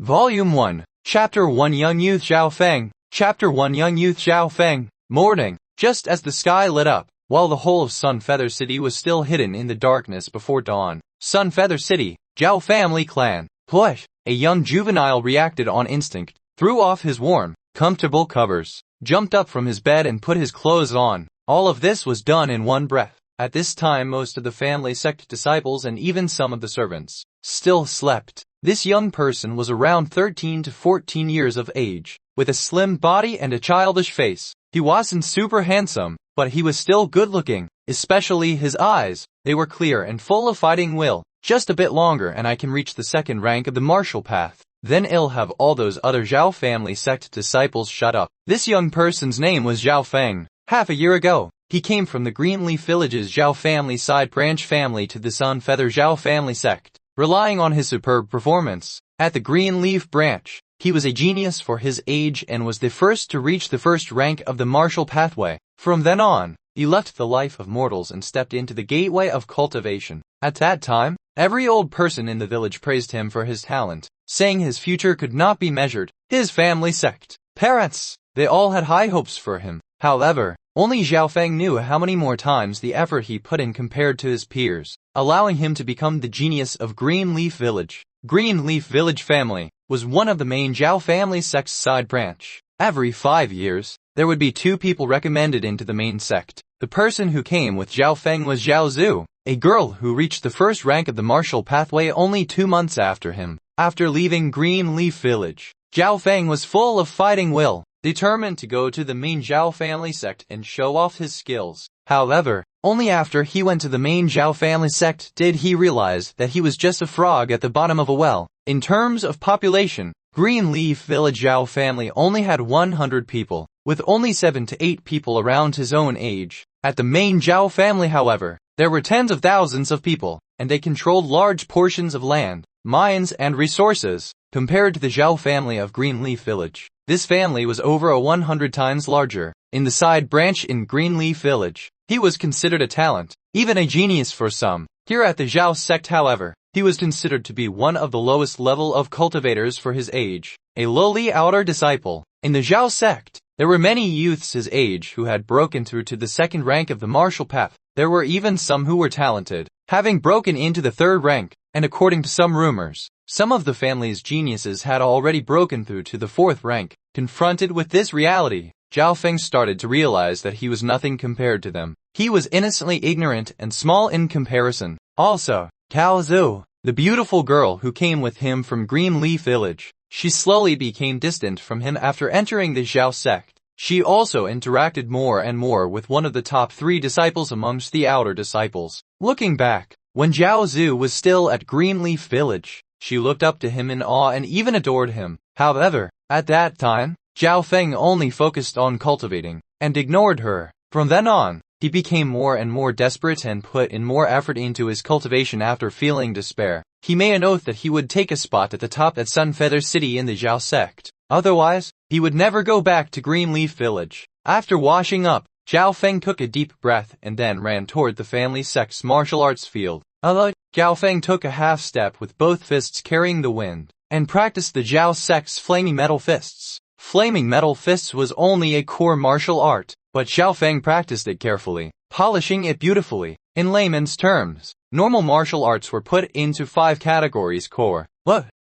Volume 1, Chapter 1 Young Youth Zhao Feng. Chapter 1 Young Youth Zhao Feng. Morning, just as the sky lit up, while the whole of Sunfeather City was still hidden in the darkness before dawn. Sunfeather City, Zhao family clan. Plush. A young juvenile reacted on instinct, threw off his warm, comfortable covers, jumped up from his bed and put his clothes on. All of this was done in one breath. At this time most of the family sect disciples and even some of the servants still slept. This young person was around 13 to 14 years of age, with a slim body and a childish face. He wasn't super handsome, but he was still good looking, especially his eyes. They were clear and full of fighting will. Just a bit longer and I can reach the second rank of the martial path. Then I'll have all those other Zhao family sect disciples shut up. This young person's name was Zhao Feng. Half a year ago, he came from the Greenleaf Village's Zhao family side branch family to the Sunfeather Zhao family sect. Relying on his superb performance at the Greenleaf branch, he was a genius for his age and was the first to reach the first rank of the martial pathway. From then on, he left the life of mortals and stepped into the gateway of cultivation. At that time, every old person in the village praised him for his talent, saying his future could not be measured. His family sect, parents, they all had high hopes for him. However, only Zhao Feng knew how many more times the effort he put in compared to his peers, allowing him to become the genius of Greenleaf Village. Greenleaf Village family was one of the main Zhao family sect's side branch. Every 5 years, there would be 2 people recommended into the main sect. The person who came with Zhao Feng was Zhao Zhu, a girl who reached the first rank of the martial pathway only 2 months after him. After leaving Greenleaf Village, Zhao Feng was full of fighting will, determined to go to the main Zhao family sect and show off his skills. However, only after he went to the main Zhao family sect did he realize that he was just a frog at the bottom of a well. In terms of population, Greenleaf Village Zhao family only had 100 people, with only 7 to 8 people around his own age. At the main Zhao family, however, there were tens of thousands of people, and they controlled large portions of land, mines and resources. Compared to the Zhao family of Greenleaf Village, this family was over 100 times larger. In the side branch in Greenleaf Village, he was considered a talent, even a genius for some. Here at the Zhao sect, however, he was considered to be one of the lowest level of cultivators for his age, a lowly outer disciple. In the Zhao sect, there were many youths his age who had broken through to the second rank of the martial path. There were even some who were talented, having broken into the third rank, and according to some rumors, some of the family's geniuses had already broken through to the fourth rank. Confronted with this reality, Zhao Feng started to realize that he was nothing compared to them. He was innocently ignorant and small in comparison. Also, Cao Zhu, the beautiful girl who came with him from Greenleaf Village, she slowly became distant from him after entering the Zhao sect. She also interacted more and more with one of the top 3 disciples amongst the outer disciples. Looking back, when Zhao Zhu was still at Greenleaf Village, she looked up to him in awe and even adored him. However, at that time, Zhao Feng only focused on cultivating, and ignored her. From then on, he became more and more desperate and put in more effort into his cultivation. After feeling despair, he made an oath that he would take a spot at the top at Sunfeather City in the Zhao sect. Otherwise, he would never go back to Greenleaf Village. After washing up, Zhao Feng took a deep breath and then ran toward the family sect's martial arts field. Zhao Feng took a half step with both fists carrying the wind, and practiced the Zhao sect's flaming metal fists. Flaming metal fists was only a core martial art, but Zhao Feng practiced it carefully, polishing it beautifully. In layman's terms, normal martial arts were put into 5 categories: core,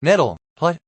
middle,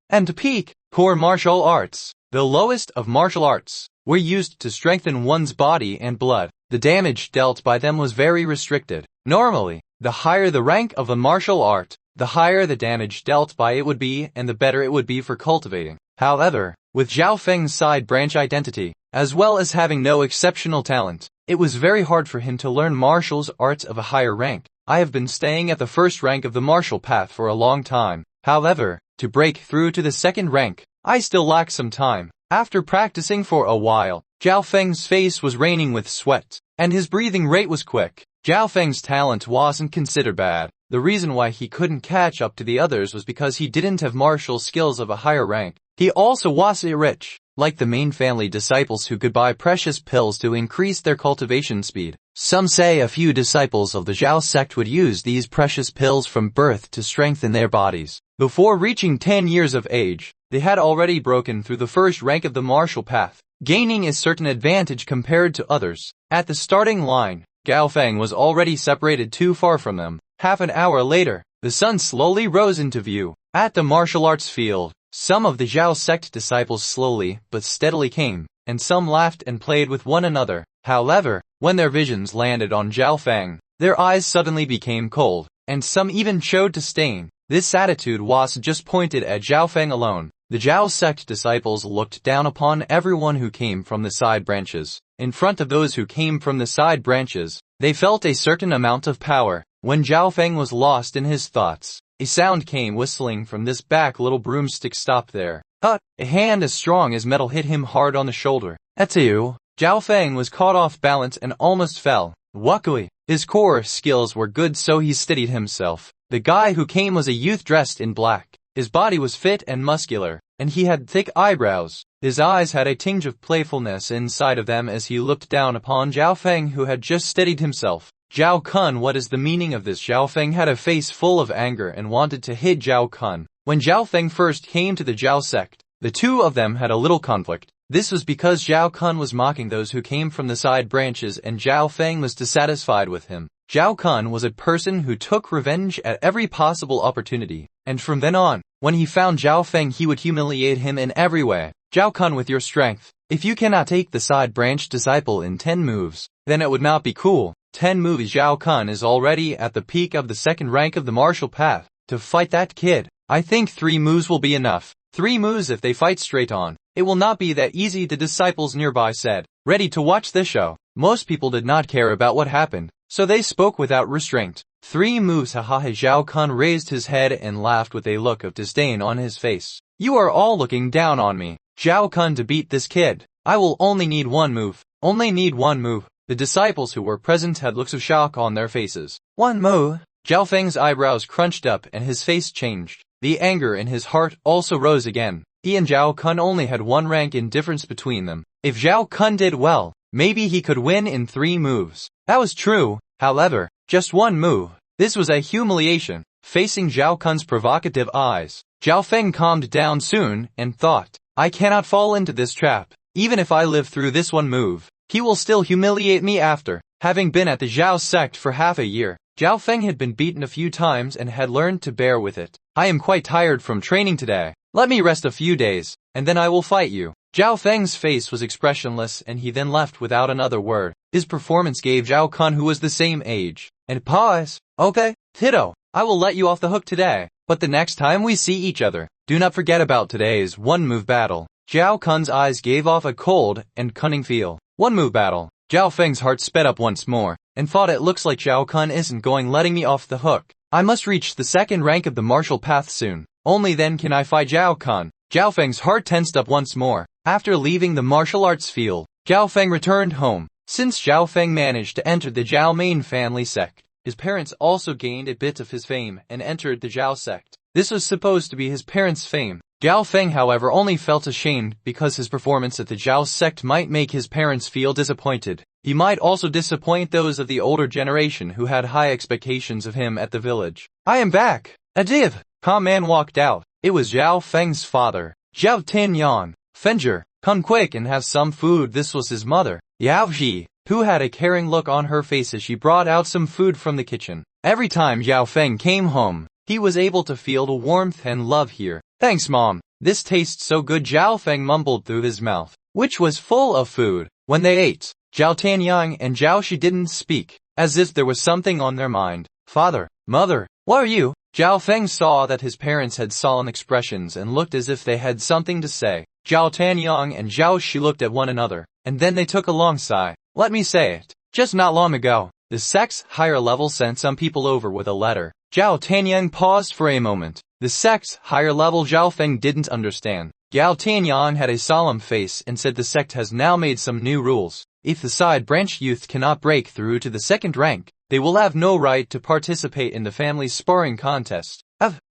and peak. Core martial arts, the lowest of martial arts, were used to strengthen one's body and blood. The damage dealt by them was very restricted. Normally, the higher the rank of a martial art, the higher the damage dealt by it would be and the better it would be for cultivating. However, with Zhao Feng's side branch identity, as well as having no exceptional talent, it was very hard for him to learn martial arts of a higher rank. I have been staying at the first rank of the martial path for a long time. However, to break through to the second rank, I still lack some time. After practicing for a while, Zhao Feng's face was raining with sweat, and his breathing rate was quick. Zhao Feng's talent wasn't considered bad. The reason why he couldn't catch up to the others was because he didn't have martial skills of a higher rank. He also wasn't rich, like the main family disciples who could buy precious pills to increase their cultivation speed. Some say a few disciples of the Zhao sect would use these precious pills from birth to strengthen their bodies. Before reaching 10 years of age, they had already broken through the first rank of the martial path, gaining a certain advantage compared to others. At the starting line, Zhao Feng was already separated too far from them. Half an hour later, the sun slowly rose into view. At the martial arts field, some of the Zhao sect disciples slowly but steadily came, and some laughed and played with one another. However, when their visions landed on Zhao Feng, their eyes suddenly became cold, and some even showed disdain. This attitude was just pointed at Zhao Feng alone. The Zhao sect disciples looked down upon everyone who came from the side branches. In front of those who came from the side branches, they felt a certain amount of power. When Zhao Feng was lost in his thoughts, a sound came whistling from this back. Little broomstick stopped there. A hand as strong as metal hit him hard on the shoulder. Atu. Zhao Feng was caught off balance and almost fell. Luckily, his core skills were good, so he steadied himself. The guy who came was a youth dressed in black. His body was fit and muscular, and he had thick eyebrows. His eyes had a tinge of playfulness inside of them as he looked down upon Zhao Feng, who had just steadied himself. Zhao Kun, what is the meaning of this? Zhao Feng had a face full of anger and wanted to hit Zhao Kun. When Zhao Feng first came to the Zhao sect, the two of them had a little conflict. This was because Zhao Kun was mocking those who came from the side branches and Zhao Feng was dissatisfied with him. Zhao Kun was a person who took revenge at every possible opportunity, and from then on, when he found Zhao Feng, he would humiliate him in every way. Zhao Kun, with your strength, if you cannot take the side branch disciple in 10 moves, then it would not be cool. 10 moves. Zhao Kun is already at the peak of the second rank of the martial path. To fight that kid, I think 3 moves will be enough. 3 moves if they fight straight on. It will not be that easy, the disciples nearby said, ready to watch this show. Most people did not care about what happened, so they spoke without restraint. 3 moves, haha. Zhao Kun raised his head and laughed with a look of disdain on his face. You are all looking down on me. Zhao Kun, to beat this kid, I will only need 1 move. Only need 1 move. The disciples who were present had looks of shock on their faces. 1 move? Zhao Feng's eyebrows crunched up and his face changed. The anger in his heart also rose again. He and Zhao Kun only had 1 rank in difference between them. If Zhao Kun did well, maybe he could win in 3 moves. That was true. However, just 1 move. This was a humiliation. Facing Zhao Kun's provocative eyes, Zhao Feng calmed down soon and thought, I cannot fall into this trap. Even if I live through this 1 move, he will still humiliate me after. Having been at the Zhao sect for half a year, Zhao Feng had been beaten a few times and had learned to bear with it. I am quite tired from training today. Let me rest a few days, and then I will fight you. Zhao Feng's face was expressionless and he then left without another word. His performance gave Zhao Kun, who was the same age, and pause. Okay, Tito, I will let you off the hook today, but the next time we see each other, do not forget about today's 1-move battle. Zhao Kun's eyes gave off a cold and cunning feel. 1-move battle. Zhao Feng's heart sped up once more, and thought, it looks like Zhao Kun isn't going letting me off the hook. I must reach the 2nd rank of the martial path soon. Only then can I fight Zhao Kun. Zhao Feng's heart tensed up once more. After leaving the martial arts field, Zhao Feng returned home. Since Zhao Feng managed to enter the Zhao main family sect, his parents also gained a bit of his fame and entered the Zhao sect. This was supposed to be his parents' fame. Zhao Feng, however, only felt ashamed because his performance at the Zhao sect might make his parents feel disappointed. He might also disappoint those of the older generation who had high expectations of him at the village. I am back. A div. Calm man walked out. It was Zhao Feng's father. Zhao Tinyan. Fenger, come quick and have some food. This was his mother, Yao Ji, who had a caring look on her face as she brought out some food from the kitchen. Every time Zhao Feng came home, he was able to feel the warmth and love here. Thanks, Mom. This tastes so good, Zhao Feng mumbled through his mouth, which was full of food. When they ate, Zhao Tianyang and Zhao Shi didn't speak, as if there was something on their mind. Father, Mother, what are you? Zhao Feng saw that his parents had solemn expressions and looked as if they had something to say. Zhao Tianyang and Zhao Shi looked at one another, and then they took a long sigh. Let me say it. Just not long ago, the sect's higher level sent some people over with a letter. Zhao Tianyang paused for a moment. The sect's higher level Zhao Feng didn't understand. Zhao Tianyang had a solemn face and said the sect has now made some new rules. If the side branch youth cannot break through to the 2nd rank, they will have no right to participate in the family's sparring contest.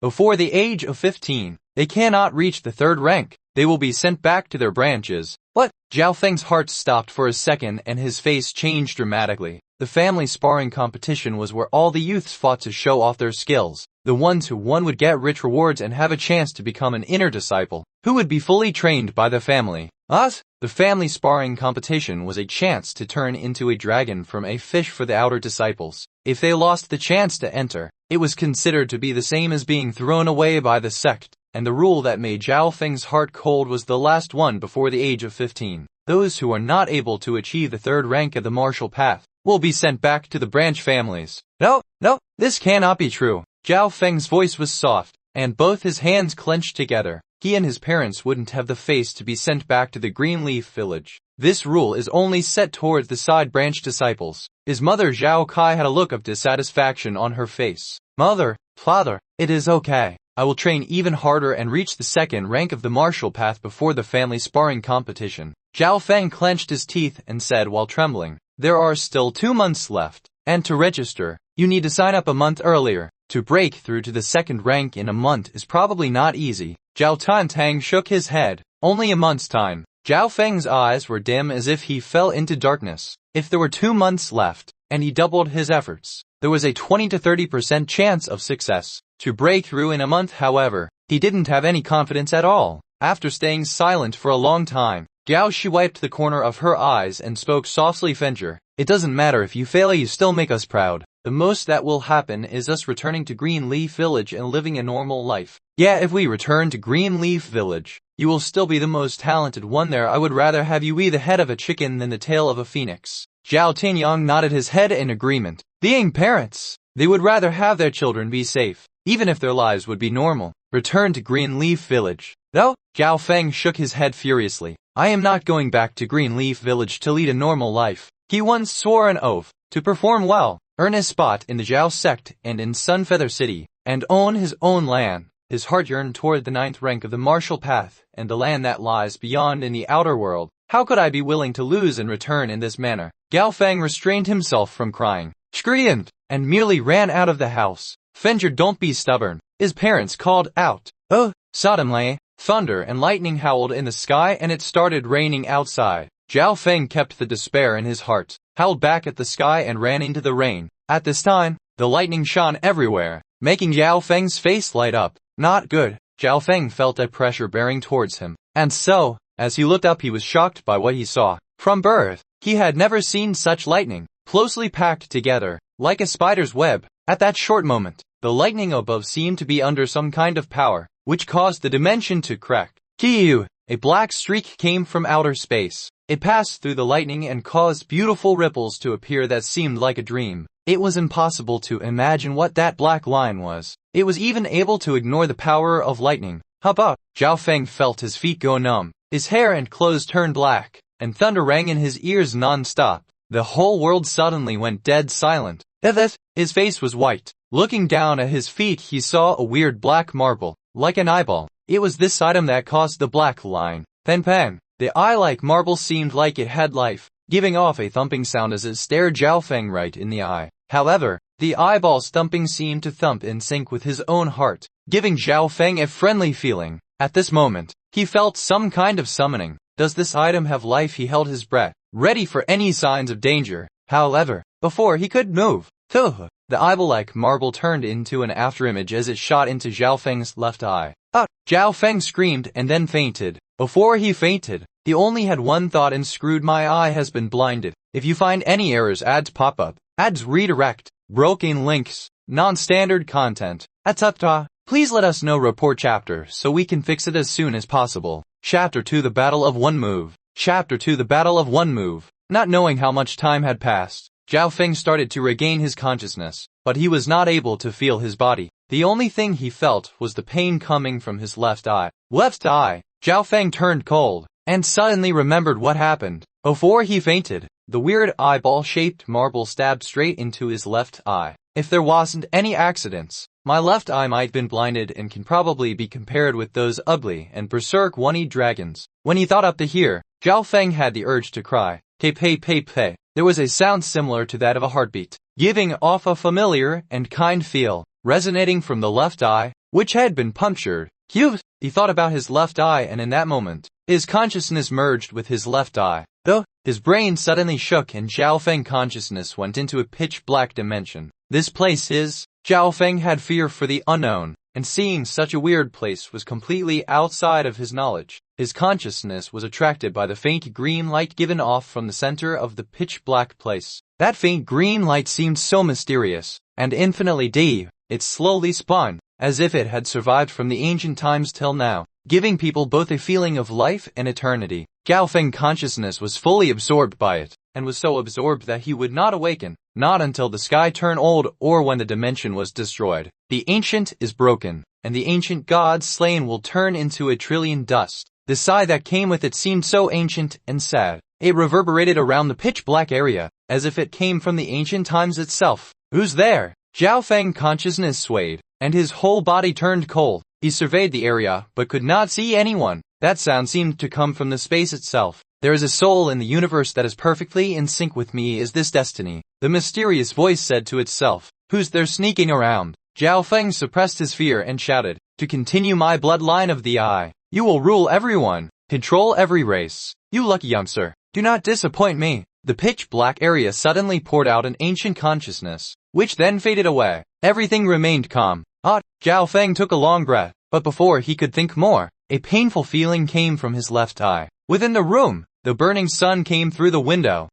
Before the age of 15, they cannot reach the 3rd rank. They will be sent back to their branches. What? Zhao Feng's heart stopped for a second and his face changed dramatically. The family sparring competition was where all the youths fought to show off their skills. The ones who won would get rich rewards and have a chance to become an inner disciple, who would be fully trained by the family. The family sparring competition was a chance to turn into a dragon from a fish for the outer disciples. If they lost the chance to enter, it was considered to be the same as being thrown away by the sect, and the rule that made Zhao Feng's heart cold was the last one before the age of 15. Those who are not able to achieve the third rank of the martial path will be sent back to the branch families. No, this cannot be true. Zhao Feng's voice was soft, and both his hands clenched together. He and his parents wouldn't have the face to be sent back to the Greenleaf village. This rule is only set towards the side branch disciples. His mother Zhao Kai had a look of dissatisfaction on her face. Mother, father, it is okay. I will train even harder and reach the second rank of the martial path before the family sparring competition. Zhao Feng clenched his teeth and said while trembling, there are still 2 months left, and to register, you need to sign up a month earlier. To break through to the second rank in a month is probably not easy. Zhao Tantang shook his head. Only a month's time. Zhao Feng's eyes were dim as if he fell into darkness. If there were 2 months left, and he doubled his efforts, there was a 20 to 30% chance of success. To break through in a month, however, he didn't have any confidence at all. After staying silent for a long time, Gao Shi wiped the corner of her eyes and spoke softly. Fenger, it doesn't matter if you fail, you still make us proud. The most that will happen is us returning to Greenleaf Village and living a normal life. Yeah, if we return to Greenleaf Village, you will still be the most talented one there. I would rather have you be the head of a chicken than the tail of a phoenix. Zhao Tianyang nodded his head in agreement. Being parents, they would rather have their children be safe, even if their lives would be normal. Return to Greenleaf Village. No, Zhao Feng shook his head furiously. I am not going back to Greenleaf Village to lead a normal life. He once swore an oath to perform well, earn a spot in the Zhao sect and in Sunfeather City, and own his own land. His heart yearned toward the 9th rank of the martial path and the land that lies beyond in the outer world. How could I be willing to lose and return in this manner? Zhao Feng restrained himself from crying, screamed, and merely ran out of the house. Fenger, don't be stubborn. His parents called out. Oh, suddenly, thunder and lightning howled in the sky and it started raining outside. Zhao Feng kept the despair in his heart, howled back at the sky and ran into the rain. At this time, the lightning shone everywhere, making Zhao Feng's face light up. Not good. Zhao Feng felt a pressure bearing towards him, and so, as he looked up, he was shocked by what he saw. From birth, he had never seen such lightning, closely packed together, like a spider's web. At that short moment, the lightning above seemed to be under some kind of power, which caused the dimension to crack. Kiyu! A black streak came from outer space. It passed through the lightning and caused beautiful ripples to appear that seemed like a dream. It was impossible to imagine what that black line was. It was even able to ignore the power of lightning. Hubba! Zhao Feng felt his feet go numb. His hair and clothes turned black, and thunder rang in his ears non-stop. The whole world suddenly went dead silent. His face was white. Looking down at his feet, he saw a weird black marble, like an eyeball. It was this item that caused the black line. Pen. The eye-like marble seemed like it had life, giving off a thumping sound as it stared Zhao Feng right in the eye. However, the eyeball's thumping seemed to thump in sync with his own heart, giving Zhao Feng a friendly feeling. At this moment, he felt some kind of summoning. Does this item have life? He held his breath, ready for any signs of danger. However, before he could move, the eyeball-like marble turned into an afterimage as it shot into Zhao Feng's left eye. Zhao Feng screamed and then fainted. Before he fainted, he only had one thought: and screwed, my eye has been blinded. If you find any errors, ads pop up. Ads redirect, broken links, non-standard content, etc. Please let us know. Report chapter so we can fix it as soon as possible. Chapter 2: The Battle of One Move. Chapter 2: The Battle of One Move. Not knowing how much time had passed, Zhao Feng started to regain his consciousness, but he was not able to feel his body. The only thing he felt was the pain coming from his left eye. Zhao Feng turned cold, and suddenly remembered what happened. Before he fainted, the weird eyeball-shaped marble stabbed straight into his left eye. If there wasn't any accidents, my left eye might have been blinded and can probably be compared with those ugly and berserk one-eyed dragons. When he thought up to here, Zhao Feng had the urge to cry. Pei. There was a sound similar to that of a heartbeat, giving off a familiar and kind feel, resonating from the left eye, which had been punctured. He thought about his left eye, and in that moment, his consciousness merged with his left eye. His brain suddenly shook and Zhao Feng consciousness went into a pitch-black dimension. This place is... Zhao Feng had fear for the unknown, and seeing such a weird place was completely outside of his knowledge. His consciousness was attracted by the faint green light given off from the center of the pitch-black place. That faint green light seemed so mysterious, and infinitely deep. It slowly spun, as if it had survived from the ancient times till now, giving people both a feeling of life and eternity. Zhao Feng consciousness was fully absorbed by it, and was so absorbed that he would not awaken, not until the sky turned old or when the dimension was destroyed. The ancient is broken, and the ancient gods slain will turn into a trillion dust. The sigh that came with it seemed so ancient and sad. It reverberated around the pitch-black area, as if it came from the ancient times itself. Who's there? Zhao Feng consciousness swayed, and his whole body turned cold. He surveyed the area, but could not see anyone. That sound seemed to come from the space itself. There is a soul in the universe that is perfectly in sync with me. Is this destiny? The mysterious voice said to itself. Who's there sneaking around? Zhao Feng suppressed his fear and shouted, to continue my bloodline of the eye. You will rule everyone, control every race. You lucky youngster, do not disappoint me. The pitch-black area suddenly poured out an ancient consciousness, which then faded away. Everything remained calm. Zhao Feng took a long breath, but before he could think more, a painful feeling came from his left eye. Within the room, the burning sun came through the window.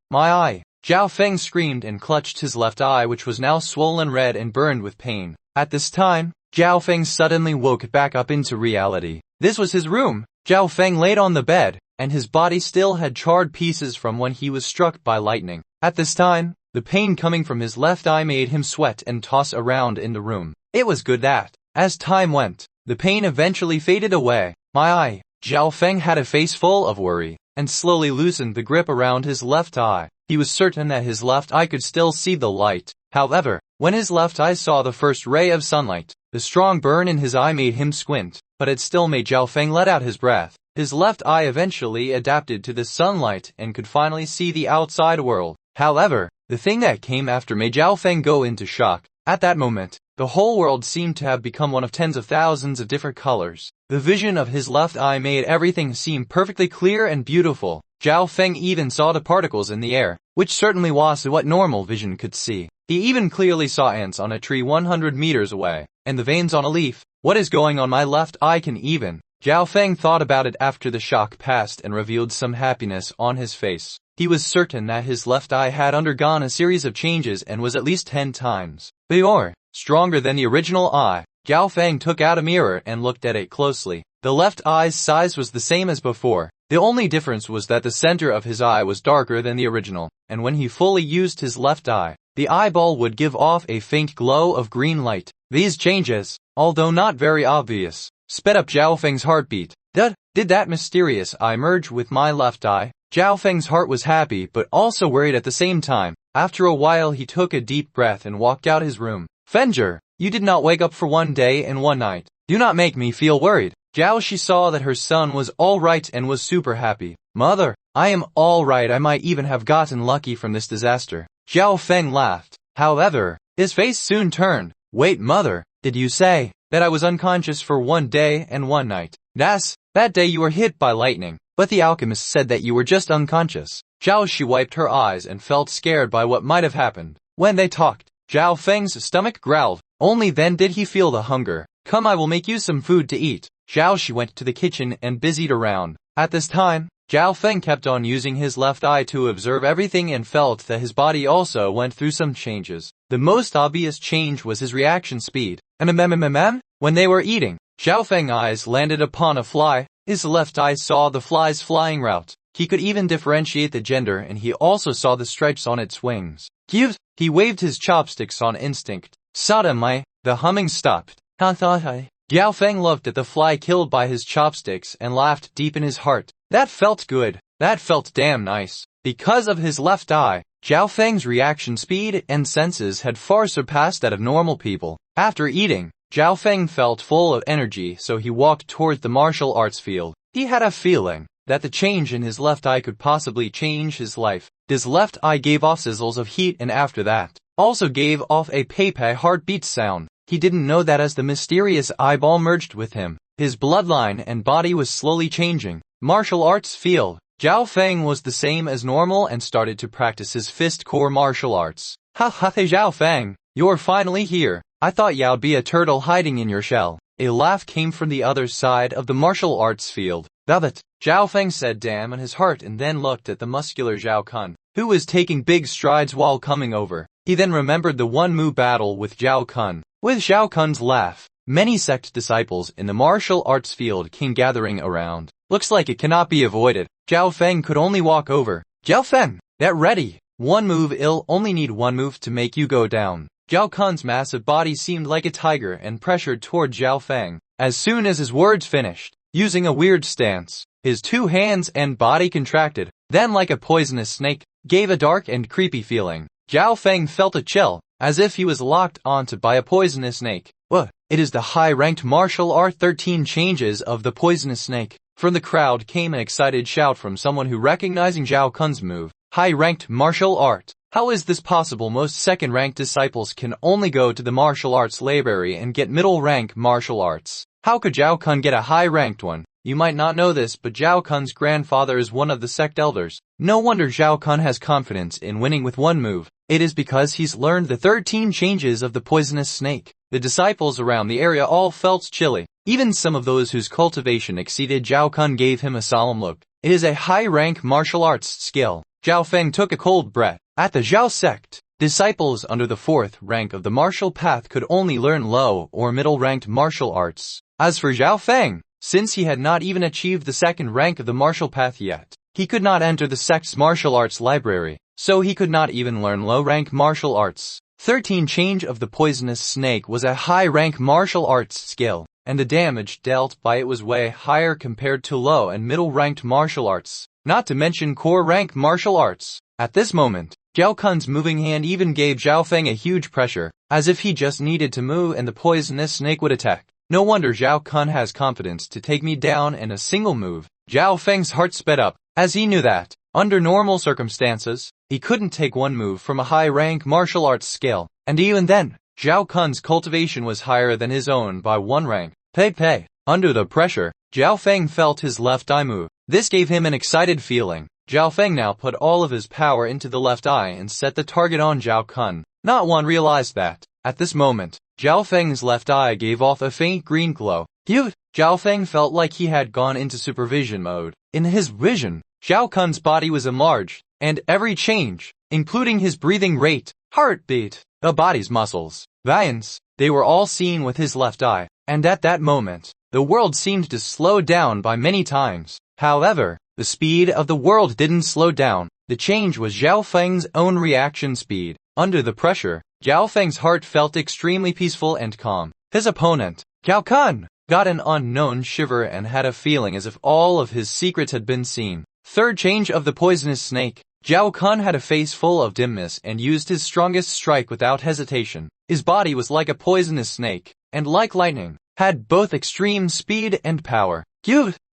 My eye! Zhao Feng screamed and clutched his left eye, which was now swollen red and burned with pain. At this time, Zhao Feng suddenly woke back up into reality. This was his room. Zhao Feng laid on the bed, and his body still had charred pieces from when he was struck by lightning. At this time, the pain coming from his left eye made him sweat and toss around in the room. It was good that, as time went, the pain eventually faded away. My eye. Zhao Feng had a face full of worry, and slowly loosened the grip around his left eye. He was certain that his left eye could still see the light. However, when his left eye saw the first ray of sunlight, the strong burn in his eye made him squint, but it still made Zhao Feng let out his breath. His left eye eventually adapted to the sunlight and could finally see the outside world. However, the thing that came after made Zhao Feng go into shock. At that moment, the whole world seemed to have become one of tens of thousands of different colors. The vision of his left eye made everything seem perfectly clear and beautiful. Zhao Feng even saw the particles in the air, which certainly was what normal vision could see. He even clearly saw ants on a tree 100 meters away, and the veins on a leaf. What is going on? My left eye can even. Zhao Feng thought about it after the shock passed and revealed some happiness on his face. He was certain that his left eye had undergone a series of changes and was at least 10 times bigger, stronger than the original eye. Zhao Feng took out a mirror and looked at it closely. The left eye's size was the same as before. The only difference was that the center of his eye was darker than the original, and when he fully used his left eye, the eyeball would give off a faint glow of green light. These changes, although not very obvious, sped up Zhao Feng's heartbeat. Did that mysterious eye merge with my left eye? Zhao Feng's heart was happy but also worried at the same time. After a while he took a deep breath and walked out his room. Fenger, you did not wake up for 1 day and 1 night. Do not make me feel worried. Zhao Shi saw that her son was all right and was super happy. Mother, I am all right. I might even have gotten lucky from this disaster. Zhao Feng laughed. However, his face soon turned. Wait, mother, did you say that I was unconscious for 1 day and 1 night? Yes, that day you were hit by lightning, but the alchemist said that you were just unconscious. Zhao Shi wiped her eyes and felt scared by what might have happened. When they talked, Zhao Feng's stomach growled. Only then did he feel the hunger. Come, I will make you some food to eat. Zhao Shi went to the kitchen and busied around. At this time, Zhao Feng kept on using his left eye to observe everything and felt that his body also went through some changes. The most obvious change was his reaction speed. When they were eating, Zhao Feng's eyes landed upon a fly. His left eye saw the fly's flying route. He could even differentiate the gender, and he also saw the stripes on its wings. He waved his chopsticks on instinct. Suddenly, the humming stopped. Zhao Feng looked at the fly killed by his chopsticks and laughed deep in his heart. That felt good. That felt damn nice. Because of his left eye, Zhao Feng's reaction speed and senses had far surpassed that of normal people. After eating, Zhao Feng felt full of energy, so he walked toward the martial arts field. He had a feeling that the change in his left eye could possibly change his life. His left eye gave off sizzles of heat and after that, also gave off a pepe heartbeat sound. He didn't know that as the mysterious eyeball merged with him, his bloodline and body was slowly changing. Martial arts field. Zhao Feng was the same as normal and started to practice his fist core martial arts. Ha ha hey Zhao Feng, you're finally here. I thought you'd be a turtle hiding in your shell. A laugh came from the other side of the martial arts field. That, Zhao Feng said damn in his heart and then looked at the muscular Zhao Kun, who was taking big strides while coming over. He then remembered the one-move battle with Zhao Kun. With Zhao Kun's laugh, many sect disciples in the martial arts field came gathering around. Looks like it cannot be avoided. Zhao Feng could only walk over. Zhao Feng, get ready. One move, it'll only need one move to make you go down. Zhao Kun's massive body seemed like a tiger and pressured toward Zhao Feng. As soon as his words finished, using a weird stance, his two hands and body contracted, then like a poisonous snake, gave a dark and creepy feeling. Zhao Feng felt a chill, as if he was locked onto by a poisonous snake. What? It is the high-ranked martial art 13 changes of the poisonous snake. From the crowd came an excited shout from someone who recognizing Zhao Kun's move. High-ranked martial art. How is this possible? Most second-ranked disciples can only go to the martial arts library and get middle-rank martial arts. How could Zhao Kun get a high-ranked one? You might not know this, but Zhao Kun's grandfather is one of the sect elders. No wonder Zhao Kun has confidence in winning with one move. It is because he's learned the 13 changes of the poisonous snake. The disciples around the area all felt chilly. Even some of those whose cultivation exceeded Zhao Kun gave him a solemn look. It is a high-rank martial arts skill. Zhao Feng took a cold breath. At the Zhao sect, disciples under the 4th rank of the martial path could only learn low or middle-ranked martial arts. As for Zhao Feng, since he had not even achieved the 2nd rank of the martial path yet, he could not enter the sect's martial arts library, so he could not even learn low-rank martial arts. 13 change of the poisonous snake was a high-rank martial arts skill, and the damage dealt by it was way higher compared to low and middle-ranked martial arts, not to mention core-rank martial arts. At this moment, Zhao Kun's moving hand even gave Zhao Feng a huge pressure, as if he just needed to move and the poisonous snake would attack. No wonder Zhao Kun has confidence to take me down in a single move. Zhao Feng's heart sped up, as he knew that, under normal circumstances, he couldn't take one move from a high-rank martial arts skill, and even then, Zhao Kun's cultivation was higher than his own by 1 rank. Pei. Under the pressure, Zhao Feng felt his left eye move. This gave him an excited feeling. Zhao Feng now put all of his power into the left eye and set the target on Zhao Kun. Not one realized that. At this moment, Zhao Feng's left eye gave off a faint green glow. Zhao Feng felt like he had gone into supervision mode. In his vision, Zhao Kun's body was enlarged, and every change, including his breathing rate, heartbeat, the body's muscles, veins, they were all seen with his left eye. And at that moment, the world seemed to slow down by many times. However, the speed of the world didn't slow down. The change was Zhao Feng's own reaction speed. Under the pressure, Zhao Feng's heart felt extremely peaceful and calm. His opponent, Zhao Kun, got an unknown shiver and had a feeling as if all of his secrets had been seen. 3rd change of the poisonous snake. Zhao Kun had a face full of dimness and used his strongest strike without hesitation. His body was like a poisonous snake, and like lightning, had both extreme speed and power.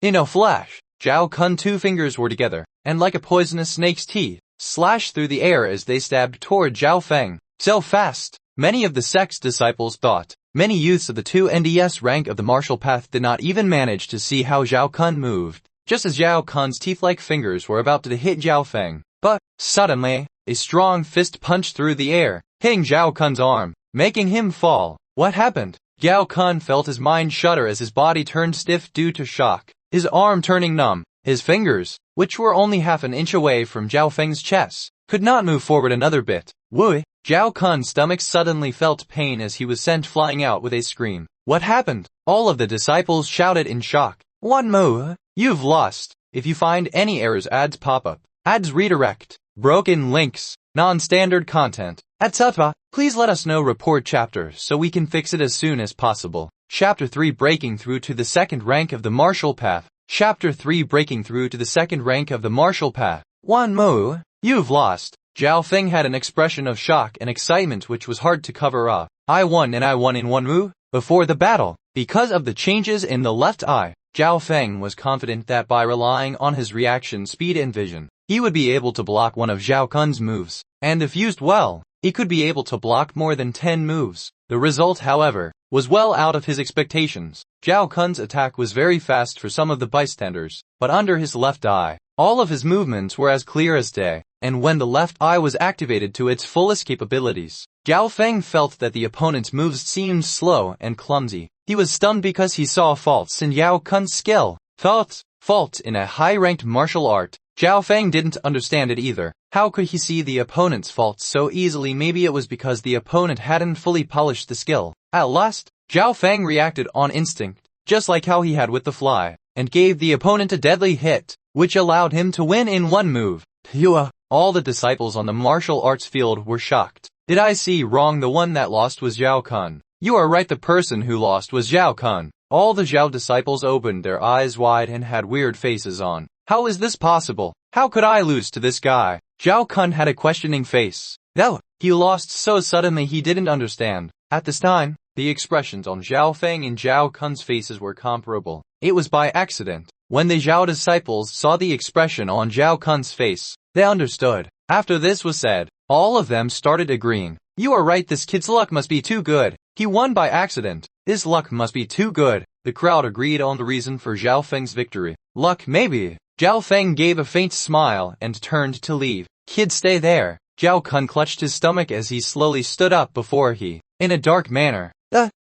In a flash, Zhao Kun's 2 fingers were together, and like a poisonous snake's teeth, slashed through the air as they stabbed toward Zhao Feng. So fast, many of the sect's disciples thought. Many youths of the 2 NDS rank of the martial path did not even manage to see how Zhao Kun moved, just as Zhao Kun's teeth-like fingers were about to hit Zhao Feng. But, suddenly, a strong fist punched through the air, hitting Zhao Kun's arm, making him fall. What happened? Zhao Kun felt his mind shudder as his body turned stiff due to shock, his arm turning numb. His fingers, which were only half an inch away from Zhao Feng's chest, could not move forward another bit. Zhao Kun's stomach suddenly felt pain as he was sent flying out with a scream. What happened? All of the disciples shouted in shock. One move, you've lost. If you find any errors, ads pop up. Ads redirect. Broken links. Non-standard content. etc. Please let us know. Report chapter so we can fix it as soon as possible. Chapter 3 Breaking Through to the 2nd Rank of the Martial Path. Chapter 3 Breaking Through to the 2nd Rank of the Martial Path. One move, you've lost. Zhao Feng had an expression of shock and excitement which was hard to cover up. I won in one move. Before the battle, because of the changes in the left eye, Zhao Feng was confident that by relying on his reaction speed and vision, he would be able to block one of Zhao Kun's moves, and if used well, he could be able to block more than 10 moves. The result, however, was well out of his expectations. Zhao Kun's attack was very fast for some of the bystanders, but under his left eye, All of his movements were as clear as day, and when the left eye was activated to its fullest capabilities, Zhao Feng felt that the opponent's moves seemed slow and clumsy. He was stunned because he saw faults in Zhao Kun's skill. Fault in a high-ranked martial art. Zhao Feng didn't understand it either. How could he see the opponent's faults so easily? Maybe it was because the opponent hadn't fully polished the skill. At last, Zhao Feng reacted on instinct, just like how he had with the fly, and gave the opponent a deadly hit, which allowed him to win in one move. Phew! All the disciples on the martial arts field were shocked. Did I see wrong? The one that lost was Zhao Kun. You are right, the person who lost was Zhao Kun. All the Zhao disciples opened their eyes wide and had weird faces on. How is this possible? How could I lose to this guy? Zhao Kun had a questioning face. No, he lost so suddenly he didn't understand. At this time, the expressions on Zhao Feng and Zhao Kun's faces were comparable. It was by accident. When the Zhao disciples saw the expression on Zhao Kun's face, they understood. After this was said, all of them started agreeing. You are right, this kid's luck must be too good. He won by accident. His luck must be too good. The crowd agreed on the reason for Zhao Feng's victory. Luck, maybe. Zhao Feng gave a faint smile and turned to leave. Kid, stay there. Zhao Kun clutched his stomach as he slowly stood up before he, in a dark manner.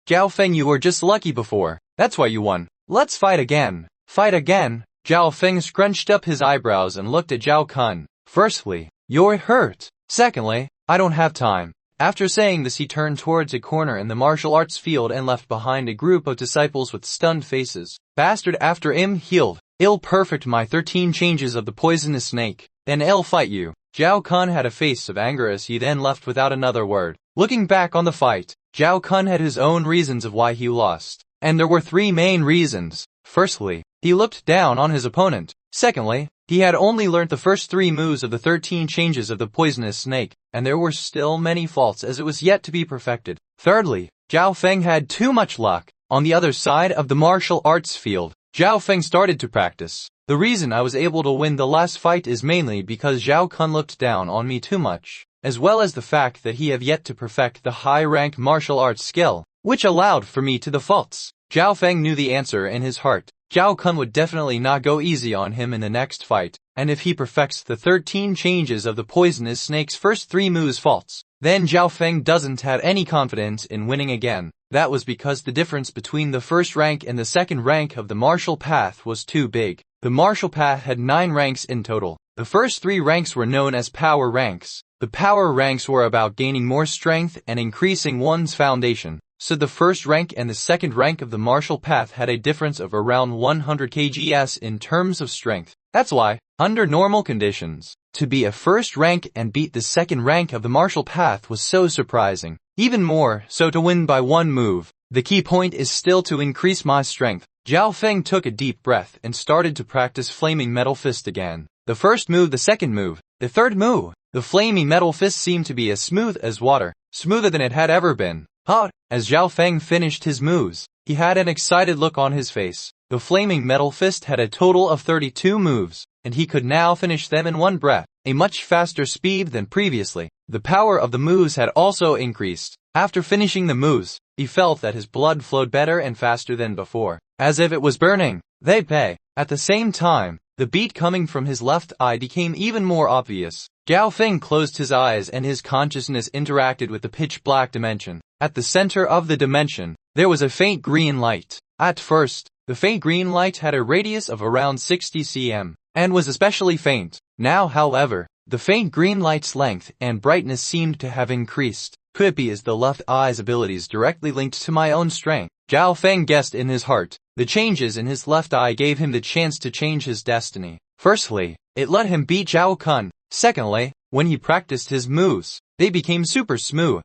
Zhao Feng, you were just lucky before. That's why you won. Let's fight again. Fight again? Zhao Feng scrunched up his eyebrows and looked at Zhao Kun. Firstly, you're hurt. Secondly, I don't have time. After saying this, he turned towards a corner in the martial arts field and left behind a group of disciples with stunned faces. Bastard, after him healed. I'll perfect my 13 changes of the poisonous snake. Then I'll fight you. Zhao Kun had a face of anger as he then left without another word. Looking back on the fight, Zhao Kun had his own reasons of why he lost. And there were 3 main reasons. Firstly, he looked down on his opponent. Secondly, he had only learnt the first 3 moves of the 13 changes of the poisonous snake, and there were still many faults as it was yet to be perfected. Thirdly, Zhao Feng had too much luck. On the other side of the martial arts field, Zhao Feng started to practice. The reason I was able to win the last fight is mainly because Zhao Kun looked down on me too much, as well as the fact that he have yet to perfect the high-rank martial arts skill, which allowed for me to the faults. Zhao Feng knew the answer in his heart. Zhao Kun would definitely not go easy on him in the next fight, and if he perfects the 13 changes of the poisonous snake's first 3 moves faults, then Zhao Feng doesn't have any confidence in winning again. That was because the difference between the first rank and the second rank of the martial path was too big. The martial path had 9 ranks in total. The first 3 ranks were known as power ranks. The power ranks were about gaining more strength and increasing one's foundation. So the first rank and the second rank of the martial path had a difference of around 100 kgs in terms of strength. That's why, under normal conditions, to be a first rank and beat the second rank of the martial path was so surprising. Even more so to win by 1 move. The key point is still to increase my strength. Zhao Feng took a deep breath and started to practice Flaming Metal Fist again. The first move, the second move, the third move. The Flaming Metal Fist seemed to be as smooth as water, smoother than it had ever been. As Zhao Feng finished his moves, he had an excited look on his face. The Flaming Metal Fist had a total of 32 moves, and he could now finish them in 1 breath, a much faster speed than previously. The power of the moves had also increased. After finishing the moves, he felt that his blood flowed better and faster than before, as if it was burning. At the same time, the beat coming from his left eye became even more obvious. Zhao Feng closed his eyes and his consciousness interacted with the pitch-black dimension. At the center of the dimension, there was a faint green light. At first, the faint green light had a radius of around 60 cm, and was especially faint. Now, however, the faint green light's length and brightness seemed to have increased. Could it be as the left eye's abilities directly linked to my own strength? Zhao Feng guessed in his heart. The changes in his left eye gave him the chance to change his destiny. Firstly, it let him beat Zhao Kun. Secondly, when he practiced his moves, they became super smooth.